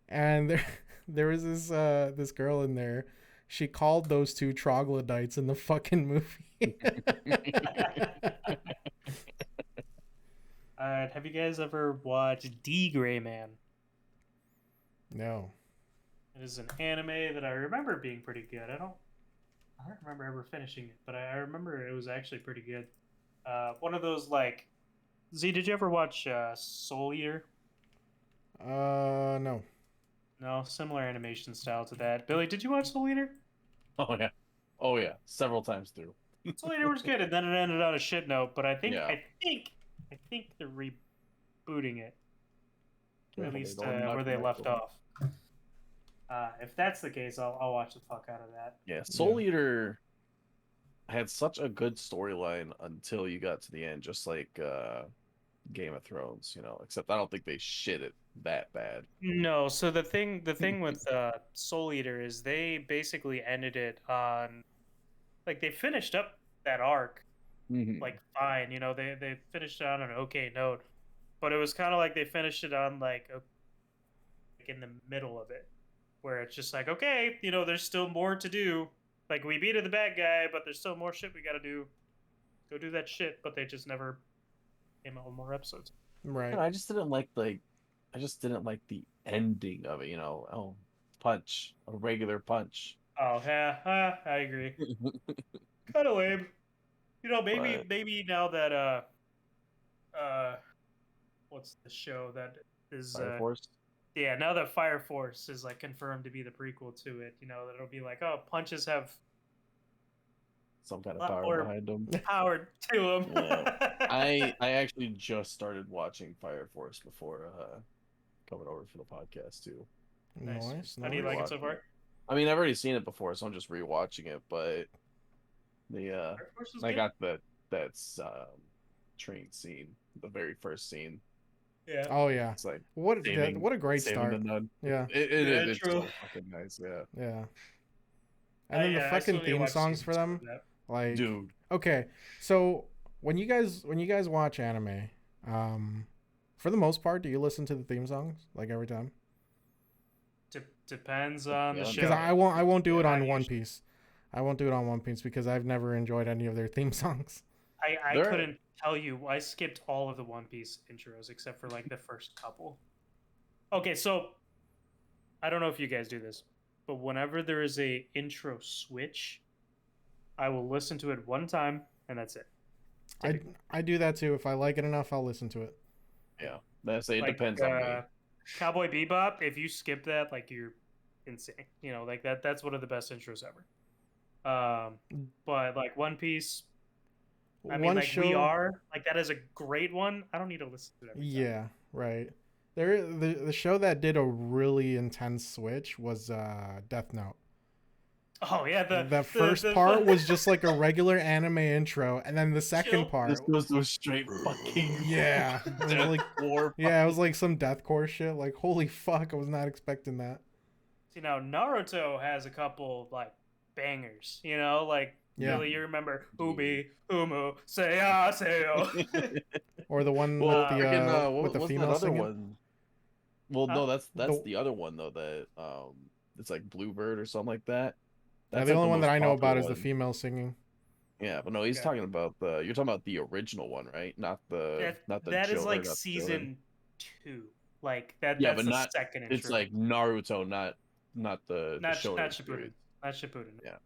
And there was this girl in there. She called those two troglodytes in the fucking movie. Have you guys ever watched D Gray Man? No. It is an anime that I remember being pretty good. I don't remember ever finishing it, but I remember it was actually pretty good. One of those like Z. Did you ever watch Soul Eater? No. No, similar animation style to that. Billy, did you watch Soul Eater? Oh yeah, several times through. Soul Eater was good, and then it ended on a shit note. But I Yeah. think they're rebooting it, Yeah, at they least don't knock where they it left off. off. If that's the case, I'll watch the fuck out of that. Yeah, Soul Eater had such a good storyline until you got to the end, just like Game of Thrones, except I don't think they shit it that bad. No, so the thing with Soul Eater is they basically ended it on like they finished up that arc like fine, they finished it on an okay note, but it was kind of like they finished it on like in the middle of it, where it's just like okay, there's still more to do. Like we beat the bad guy, but there's still more shit we got to do. Go do that shit, but they just never came out with more episodes. Right. And I just didn't like the ending of it. Oh, punch, a regular punch. Oh yeah, I agree. Kind of lame. Maybe But maybe now that what's the show that is Fire Force. yeah, now that Fire Force is like confirmed to be the prequel to it, that it'll be like, oh, punches have Some kind a of lot power more behind them. power to them. Yeah. I actually just started watching Fire Force before coming over for the podcast too. Nice. How do you like it so far? I mean, I've already seen it before, so I'm just rewatching it. But the I got that's train scene, the very first scene. Yeah. Oh yeah. It's like what a great start. the nun. Yeah. It's so fucking nice. Yeah. Yeah. And then the I fucking still need to theme watch songs season for 2 them, of that. like Dude. okay, so when you guys watch anime, for the most part, do you listen to the theme songs like every time? Depends on the show. Because I won't do it on One usually. Piece. I won't do it on One Piece because I've never enjoyed any of their theme songs. I couldn't tell you. I skipped all of the One Piece intros except for like the first couple. Okay, so I don't know if you guys do this, but whenever there is a intro switch, I will listen to it one time and that's it. I do that too. If I like it enough, I'll listen to it. Yeah, it depends on me. Cowboy Bebop. If you skip that, like you're insane. Like that's one of the best intros ever. But like One Piece, I mean, like We Are, like that is a great one. I don't need to listen to it every time. Yeah, right. The show that did a really intense switch was Death Note. Oh yeah, the first part was just like a regular anime intro, and then the second part this goes to a straight fucking yeah, it was like some deathcore shit. Like holy fuck, I was not expecting that. See now, Naruto has a couple like bangers. Like Billy, you remember Ubi Umu Seiya Seiyo, or the one with the female singing one. Well, no, that's the other one though. That it's like Bluebird or something like that. That's the only one that I know about is the female singing. Yeah, but no, he's talking about you're talking about the original one, right? Not the that is like season 2. Like that. Yeah, that's but the second intro. It's like Naruto, not the Shonen. Not Shippuden. Not Shippuden. Yeah,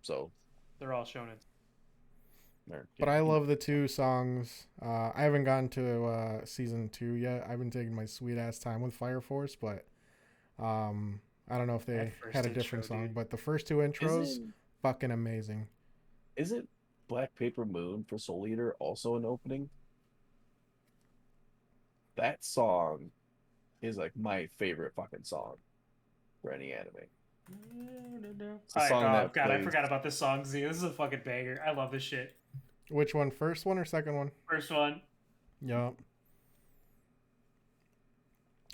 so they're all Shonen. But I love the 2 songs. I haven't gotten to season 2 yet. I've been taking my sweet ass time with Fire Force, but I don't know if they That first had a intro, different song, dude. but the first two intros, fucking amazing. Isn't Black Paper Moon for Soul Eater also an opening? That song is like my favorite fucking song for any anime. It's the song that God, I plays. forgot about this song, Z. This is a fucking banger. I love this shit. Which one? First one or second one? First one. Yup.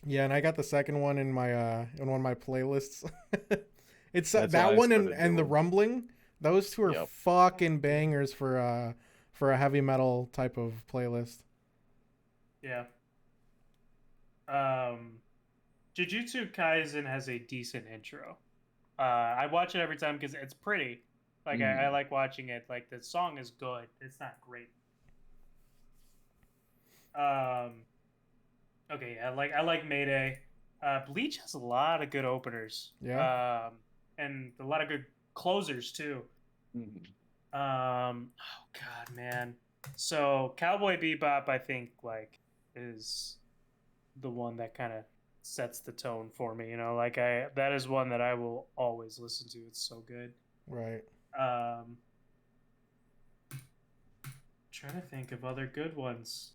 Yeah, and I got the second one in one of my playlists. It's That's that what I one started and the doing. Rumbling. Those two are Yep. fucking bangers for a heavy metal type of playlist. Yeah. Jujutsu Kaisen has a decent intro. I watch it every time because it's pretty. Like I like watching it. Like the song is good. It's not great. Okay, I like Mayday. Bleach has a lot of good openers. Yeah. And a lot of good closers too. Mhm. Oh god, man. So Cowboy Bebop, I think, like, is the one that kind of sets the tone for me. You know, like that is one that I will always listen to. It's so good. Right. Trying to think of other good ones.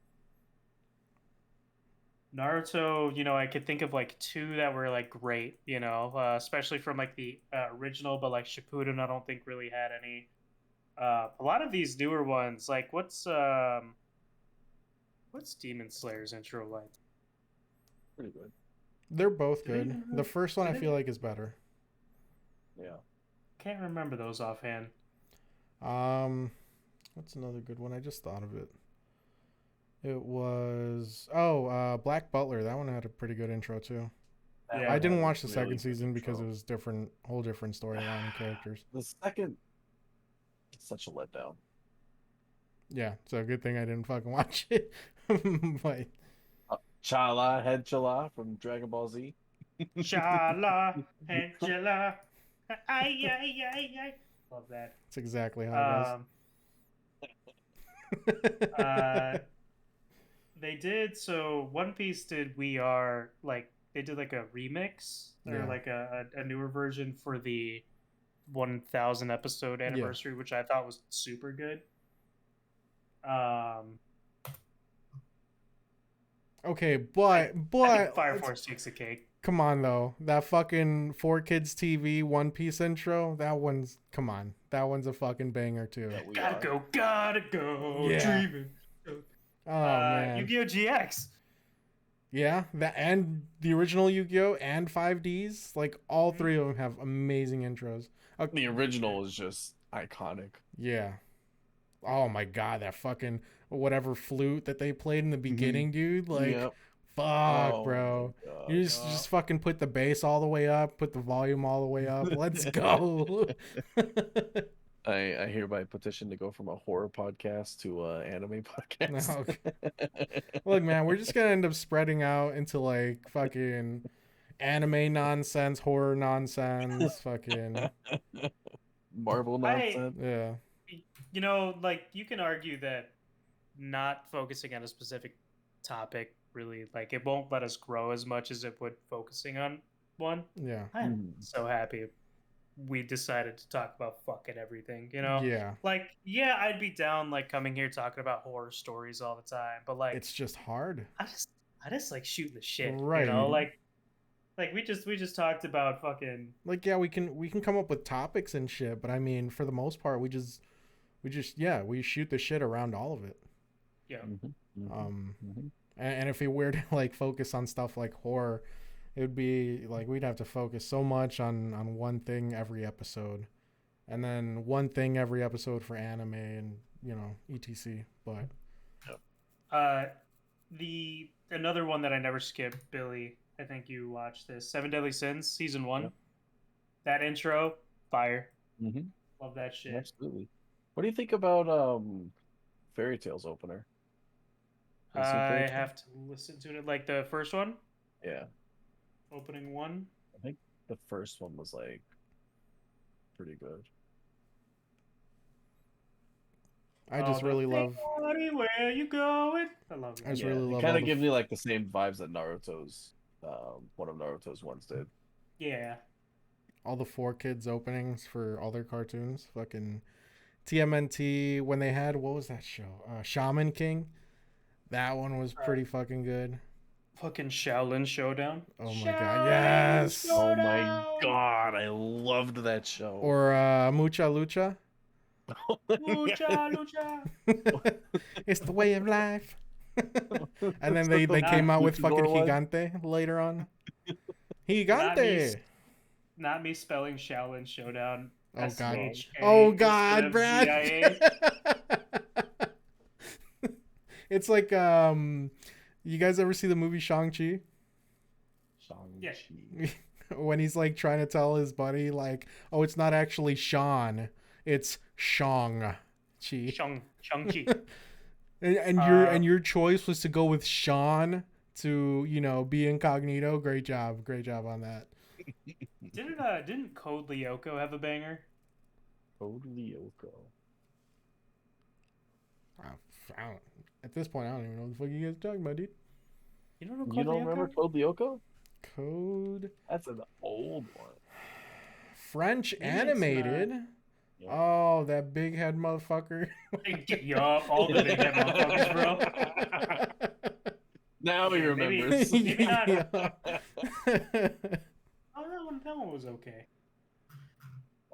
Naruto, you know, I could think of like two that were like great, you know, especially from like the original, but like Shippuden, I don't think really had any. A lot of these newer ones, like what's Demon Slayer's intro like? Pretty good. They're both good. The first one do I they- feel like is better. Yeah. Can't remember those offhand. What's another good one? I just thought of it. It was Black Butler. That one had a pretty good intro too. That Yeah. I one didn't had a watch the really second good season because it intro. was whole different storyline and characters. The second, it's such a letdown. Yeah, so good thing I didn't fucking watch it. But Chala, Head Chala from Dragon Ball Z. Shala, Angela, ay, ay, ay, ay. Love that. it's exactly how it goes. They did, so One Piece did We Are, like, they did like a remix or Yeah. like a newer version for the 1000 episode anniversary, which I thought was super good. Okay, but I think Fire Force takes a cake. come on though, that fucking 4Kids TV One Piece intro, that one's that one's a fucking banger too. That we Gotta are. go, Yeah. dreaming. Oh man, Yu-Gi-Oh! GX. yeah, that and the original Yu-Gi-Oh and 5Ds, like all Mhm. three of them have amazing intros. The original is just iconic. Yeah. Oh my god, that fucking whatever flute that they played in the beginning, dude. Like, Yep. fuck, Oh bro. my God. You just fucking put the bass all the way up, put the volume all the way up. Let's go. I hereby petition to go from a horror podcast to an anime podcast. No. Look, man, we're just gonna end up spreading out into like fucking anime nonsense, horror nonsense, fucking Marvel nonsense. yeah. You know, like, you can argue that not focusing on a specific topic really, like, it won't let us grow as much as it would focusing on one. Yeah. I'm so happy we decided to talk about fucking everything, you know? Yeah. Like, yeah, I'd be down, like, coming here talking about horror stories all the time, but, like, It's just hard. I just like shooting the shit, Right. you know? Like we just talked about fucking, Like, yeah, we can come up with topics and shit, but I mean, for the most part, we shoot the shit around all of it. yeah. And if we were to like focus on stuff like horror, it would be like we'd have to focus so much on one thing every episode, and then one thing every episode for anime and etc. But Another one that I never skip, Billy, I think you watched this, 7 Deadly Sins season 1. Yep. That intro, fire. Mm-hmm. Love that shit. Absolutely. What do you think about Fairy Tale's opener? Have you seen Fairy I Tail? have to listen to it, like the first one, Yeah, opening one. I think the first one was like pretty good. I just really love. Buddy, where you going? I love I it. just really love It kind all of the gives me like the same vibes that Naruto's one of Naruto's ones did. Yeah. All the 4Kids openings for all their cartoons. Fucking TMNT when they had, what was that show? Shaman King. That one was pretty fucking good. Fucking Shaolin Showdown. Oh my god, Shaolin yes. Oh my Showdown! god, I loved that show. Or Mucha Lucha. Lucha, lucha. It's the way of life. And then they The came out with fucking luchador one? Gigante later on. Not me, Gigante. not me spelling Shaolin Showdown. Oh god. SHA Oh instead god, of Brad. ZIA. It's like you guys ever see the movie Shang-Chi? Yeah. When he's like trying to tell his buddy like, "Oh, it's not actually Sean, it's Shang-Chi." Chunky. And your choice was to go with Sean to, you know, be incognito. Great job on that. Didn't Code Lyoko have a banger? Code Lyoko. I don't, at this point, I don't even know what the fuck you guys are talking about, dude. You don't know You Code don't Lyoko? remember Code Lyoko? Code That's an old one. French Maybe it's animated. Yeah. Oh, that big head motherfucker. Yup, all the big head motherfuckers, bro. Now he Yeah, maybe- remembers. maybe not. Yeah. Oh, that one was okay.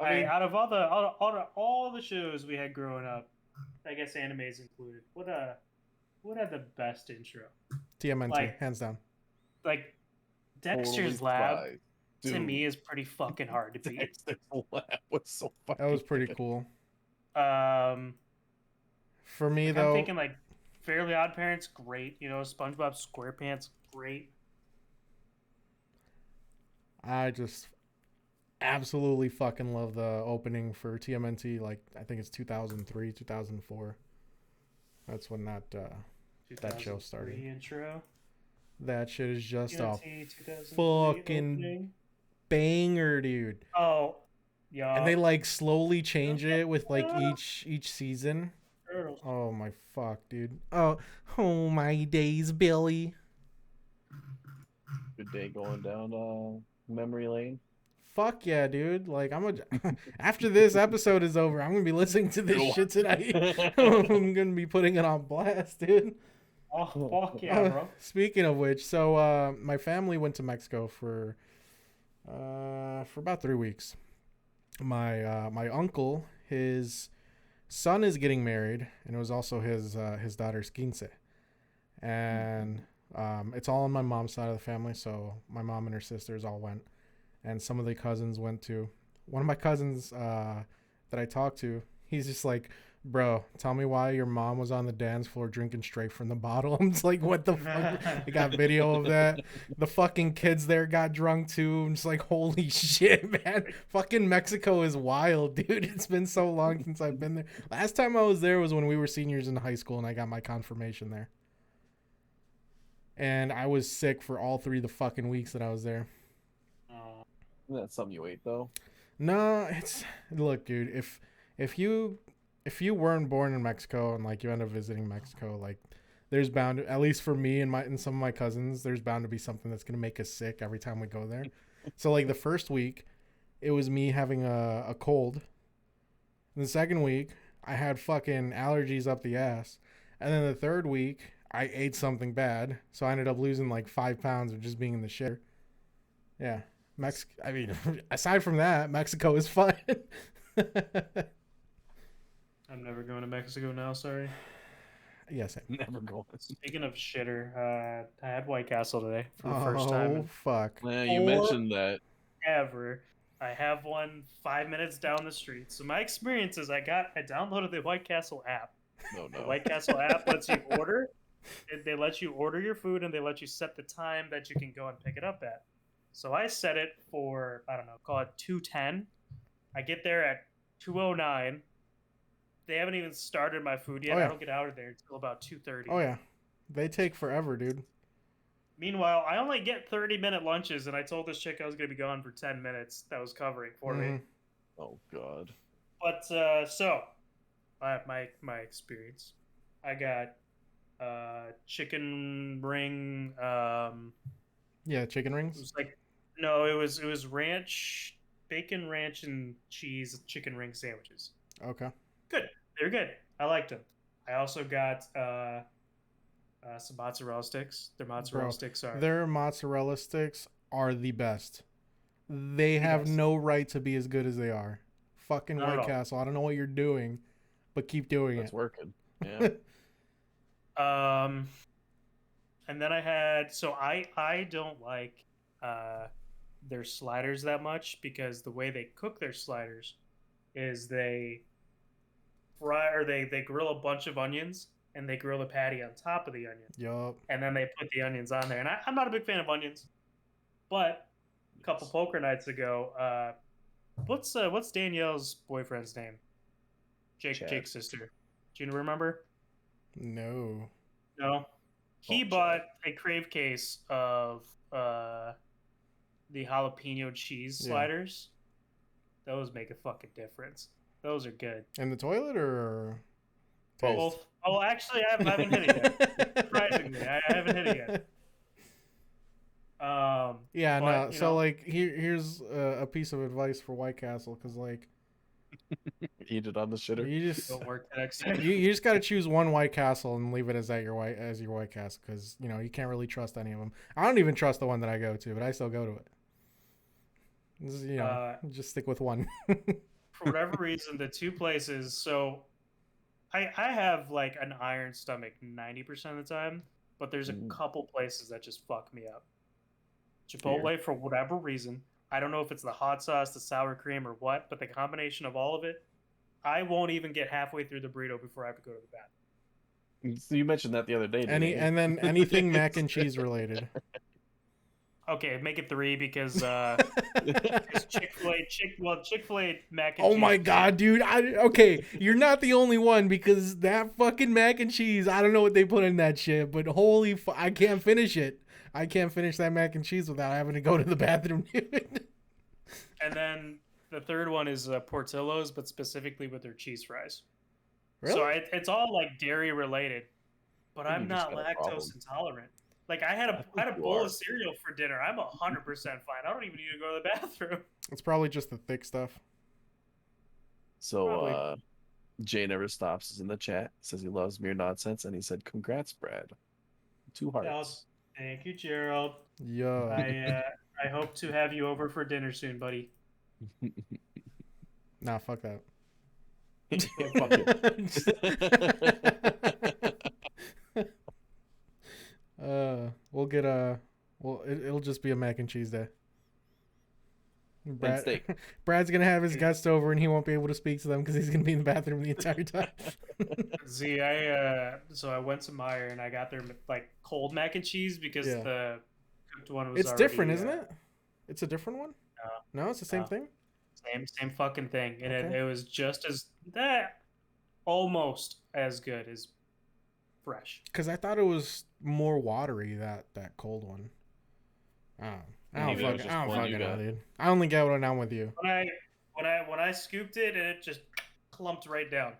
I mean, out of all the shows we had growing up, I guess animes included. What had the best intro? TMNT, Like- hands down. Like Dexter's totally Lab fried. to Dude, me is pretty fucking hard to beat. Dexter's Lab was so fucking That was pretty good. cool. Um, For me, I'm though, thinking like Fairly Odd Parents, great. You know, SpongeBob SquarePants, great. I just absolutely fucking love the opening for TMNT. Like, I think it's 2003, 2004. That's when that show 2003 started. Intro. That shit is just a TNT 2003 fucking opening. banger, dude. Oh, yeah. And they like slowly change it with like each season. Turtles. Oh my fuck, dude. Oh my days, Billy. Good day going down memory lane. Fuck yeah, dude. Like after this episode is over, I'm gonna be listening to this shit tonight. I'm gonna be putting it on blast, dude. Oh, fuck yeah, bro. Speaking of which, so my family went to Mexico for about 3 weeks. My uncle, his son is getting married, and it was also his daughter's quince, and it's all on my mom's side of the family. So my mom and her sisters all went, and some of the cousins went too. One of my cousins that I talked to, he's just like, "Bro, tell me why your mom was on the dance floor drinking straight from the bottle." I'm just like, what the fuck? I got video of that. The fucking kids there got drunk too. I'm just like, holy shit, man. Fucking Mexico is wild, dude. It's been so long since I've been there. Last time I was there was when we were seniors in high school and I got my confirmation there. And I was sick for all 3 of the fucking weeks that I was there. That's something you ate though. No, look, dude, if you weren't born in Mexico and like you end up visiting Mexico, like there's bound to, at least for me and some of my cousins, there's bound to be something that's gonna make us sick every time we go there. So like the first week, it was me having a cold. And the second week, I had fucking allergies up the ass. And then the third week, I ate something bad, so I ended up losing like 5 pounds of just being in the shit. Yeah. I mean, aside from that, Mexico is fun. I'm never going to Mexico now, sorry. Yes. Never going. Speaking of shitter, I had White Castle today for the Oh, first time in fuck. Yeah, you mentioned that. ever. I have one 5 minutes down the street. So my experience is I downloaded the White Castle app. No, The no. White Castle app lets you order. They let you order your food and they let you set the time that you can go and pick it up at. So I set it for, I don't know, call it 2:10. I get there at 2:09. They haven't even started my food yet. Oh, yeah. I don't get out of there until about 2:30. Oh, yeah. They take forever, dude. Meanwhile, I only get 30-minute lunches, and I told this chick I was going to be gone for 10 minutes that was covering for me. Oh god. But, so, my experience. I got chicken ring, Yeah, chicken it rings. was like No, it was ranch, bacon, ranch, and cheese chicken ring sandwiches. Okay. Good. They were good. I liked them. I also got some mozzarella sticks. Their mozzarella Bro, sticks are their mozzarella sticks are the best. They the have best. no right to be as good as they are. Fucking Not at White all. Castle. I don't know what you're doing, but keep doing That's it. working. Yeah. And then I had I don't like their sliders that much because the way they cook their sliders is they fry or they grill a bunch of onions and they grill the patty on top of the onion Yup. and then they put the onions on there. And I'm not a big fan of onions, but a couple poker nights ago, what's Danielle's boyfriend's name? Chad. Jake's sister. Do you remember? No. No. He Oh, bought a crave case of the jalapeno cheese Yeah. sliders. Those make a fucking difference. Those are good. In the toilet or Both. Both. Oh, actually, I haven't hit it yet. Surprisingly, I haven't hit it yet. Yeah, but, no. you So know, like, here's a piece of advice for White Castle, because like, Eat it on the shitter. you just don't work the next day. you just got to choose one White Castle and leave it as your White Castle, because you can't really trust any of them. I don't even trust the one that I go to, but I still go to it. This is, just stick with one. For whatever reason, the two places. So, I have like an iron stomach 90% of the time, but there's a couple places that just fuck me up. Chipotle, for whatever reason, I don't know if it's the hot sauce, the sour cream, or what, but the combination of all of it, I won't even get halfway through the burrito before I have to go to the bathroom. So you mentioned that the other day. didn't you? And then anything mac and cheese related. Okay, make it 3 because Chick-fil-A mac and Oh cheese. my god, dude! Okay, you're not the only one, because that fucking mac and cheese. I don't know what they put in that shit, but holy, I can't finish it. I can't finish that mac and cheese without having to go to the bathroom, dude. And then the third one is Portillo's, but specifically with their cheese fries. Really? So it's all like dairy related, but think I'm you just not got a problem. lactose intolerant. Like I had a you bowl are. of cereal for dinner. I'm 100% fine. I don't even need to go to the bathroom. It's probably just the thick stuff. So Probably. Jay never stops is in the chat. Says he loves mere nonsense, and he said, "Congrats, Brad." 2 hearts. Thank you, Gerald. Yeah. I hope to have you over for dinner soon, buddy. Nah, fuck that. Fuck it. We'll get it'll just be a mac and cheese day. And steak. Brad's gonna have his guests over and he won't be able to speak to them because he's gonna be in the bathroom the entire time. See, so I went to Meyer and I got their like cold mac and cheese because Yeah. the cooked one was It's already, different, isn't it? It's a different one? No, it's the same No. thing? Same fucking thing, and Okay. it was just as almost as good as fresh. Because I thought it was more watery, that cold one. I don't Maybe it was fucking just one you know, got. dude. I only get what I'm with you. When I scooped it and it just clumped right down,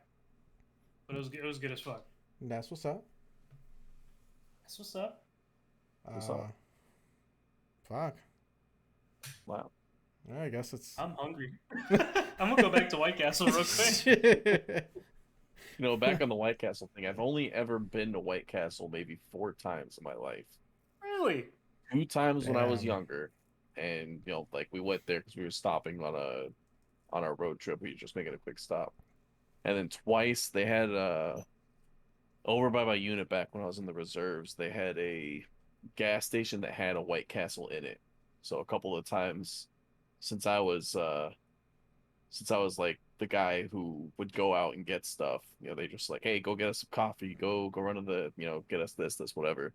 but it was good as fuck. That's what's up. That's what's up. What's up? Fuck. Wow. Yeah, I guess it's. I'm hungry. I'm gonna go back to White Castle real quick. Back on the White Castle thing, I've only ever been to White Castle maybe 4 times in my life. Really? 2 times when I was Damn. younger, and like we went there because we were stopping on our road trip. We were just making a quick stop, and then twice they had over by my unit back when I was in the reserves. They had a gas station that had a White Castle in it. So a couple of times since I was like the guy who would go out and get stuff, they just like, hey, go get us some coffee, go run to the, get us this whatever.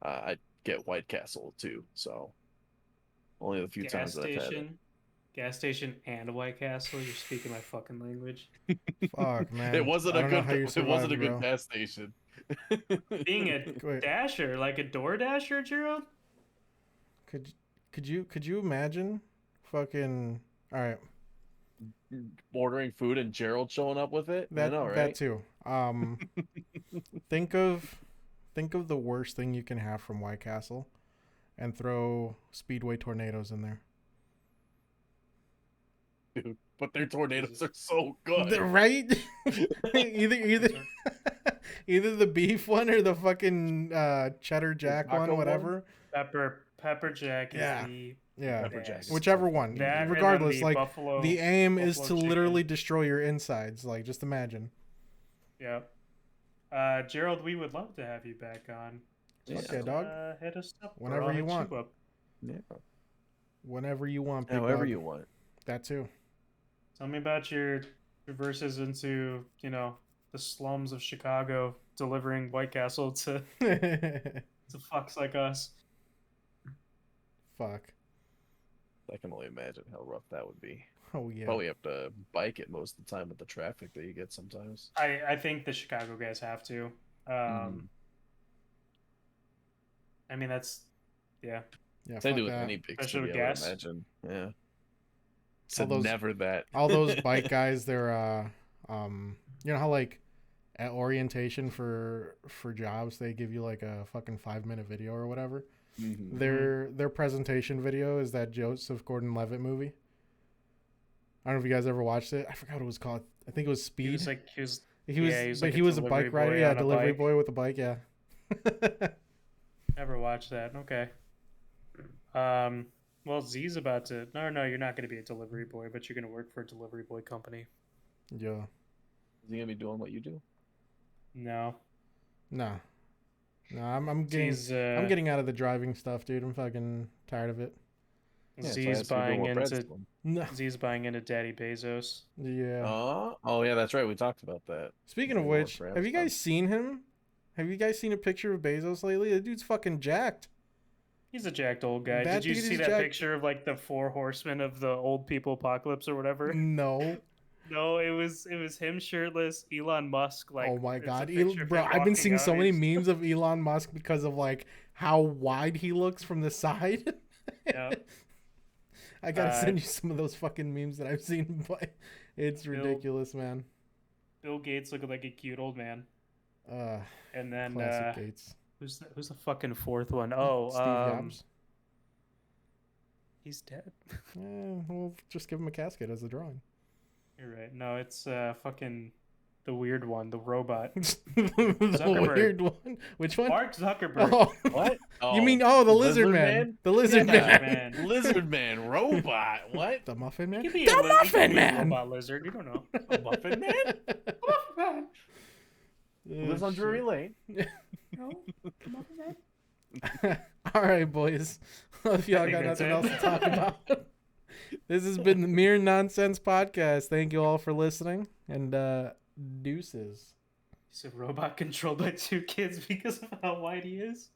I'd get White Castle too. So only the few times that I've had it. Gas station and a White Castle. You're speaking my fucking language. Fuck, man. It wasn't I a don't know good. how you It wasn't a survived, good bro. gas station. Being a Wait. dasher, like a door dasher, Gerald. Could you imagine? Fucking. All right. Ordering food and Gerald showing up with it. I know, right? That too. Think of the worst thing you can have from White Castle. and throw Speedway Tornadoes in there. Dude, but their tornadoes are so good. Right? either either the beef one or the fucking cheddar jack taco one, one? whatever. Pepper Jack is Yeah. the Yeah. Pepper Jack is Whichever fucking one. good. that, and then Regardless, the like buffalo, the aim is to buffalo literally chicken. destroy your insides. Like, just imagine. Yeah. Gerald, we would love to have you back on. Yeah. Okay, dog. Hit us up. Whenever I'll you hit want. up. Yeah. Whenever you want, big However dog. you want. That too. Tell me about your verses into, the slums of Chicago, delivering White Castle to fucks like us. Fuck. I can only imagine how rough that would be. Oh yeah. Probably have to bike it most of the time with the traffic that you get sometimes. I think the Chicago guys have to. I mean, that's, yeah. Yeah. They Fuck do with that. any big Especially city, with I would gas. imagine. Yeah. All Said those- never that. All those bike guys, they're you know how like at orientation for jobs they give you like a fucking 5-minute video or whatever. Mhm. Their presentation video is that Joseph Gordon-Levitt movie. I don't know if you guys ever watched it. I forgot what it was called. I think it was Speed. He was like, He was like he was a bike rider. boy Yeah, on a delivery bike. boy with a bike. Yeah. Never watched that. Okay. Well, Z's about to. No, you're not going to be a delivery boy, but you're going to work for a delivery boy company. Yeah. Is he gonna be doing what you do? No. No. I'm getting Z's, I'm getting out of the driving stuff, dude. I'm fucking tired of it. Yeah, Z's buying into No. Z's buying into Daddy Bezos. Yeah. Oh yeah, that's right. We talked about that. Speaking of Doing more which, for have you Amazon. guys seen him? Have you guys seen a picture of Bezos lately? The dude's fucking jacked. He's a jacked old guy. That Did you dude see is that jacked. picture of like the 4 horsemen of the old people apocalypse or whatever? No. No, it was him shirtless, Elon Musk. Like, oh my it's a god, picture of bro! him I've been walking seeing out, so many he's- memes of Elon Musk because of like how wide he looks from the side. Yeah. I gotta Uh, send you some of those fucking memes that I've seen, but it's Bill- ridiculous, man. Bill Gates looking like a cute old man, and then Classic Gates. who's the fucking 4th one? Oh, Steve Jobs. he's dead. We'll just give him a casket as a drawing. You're right. No, it's fucking the weird one, the robot. The Zuckerberg. weird one. Which one? Mark Zuckerberg. Oh, What? you mean the lizard man? The lizard Yeah, man. man. Lizard man, robot. What? The muffin man. You could be The a li- you could muffin be a man. robot lizard. You don't know. A muffin man? Muffin man. Lives on Drury Lane. No, muffin man. All right, boys. If y'all think got that's nothing it. else to talk about, this has been the Mere Nonsense Podcast. Thank you all for listening, and deuces. He's a robot controlled by 2 kids because of how wide he is.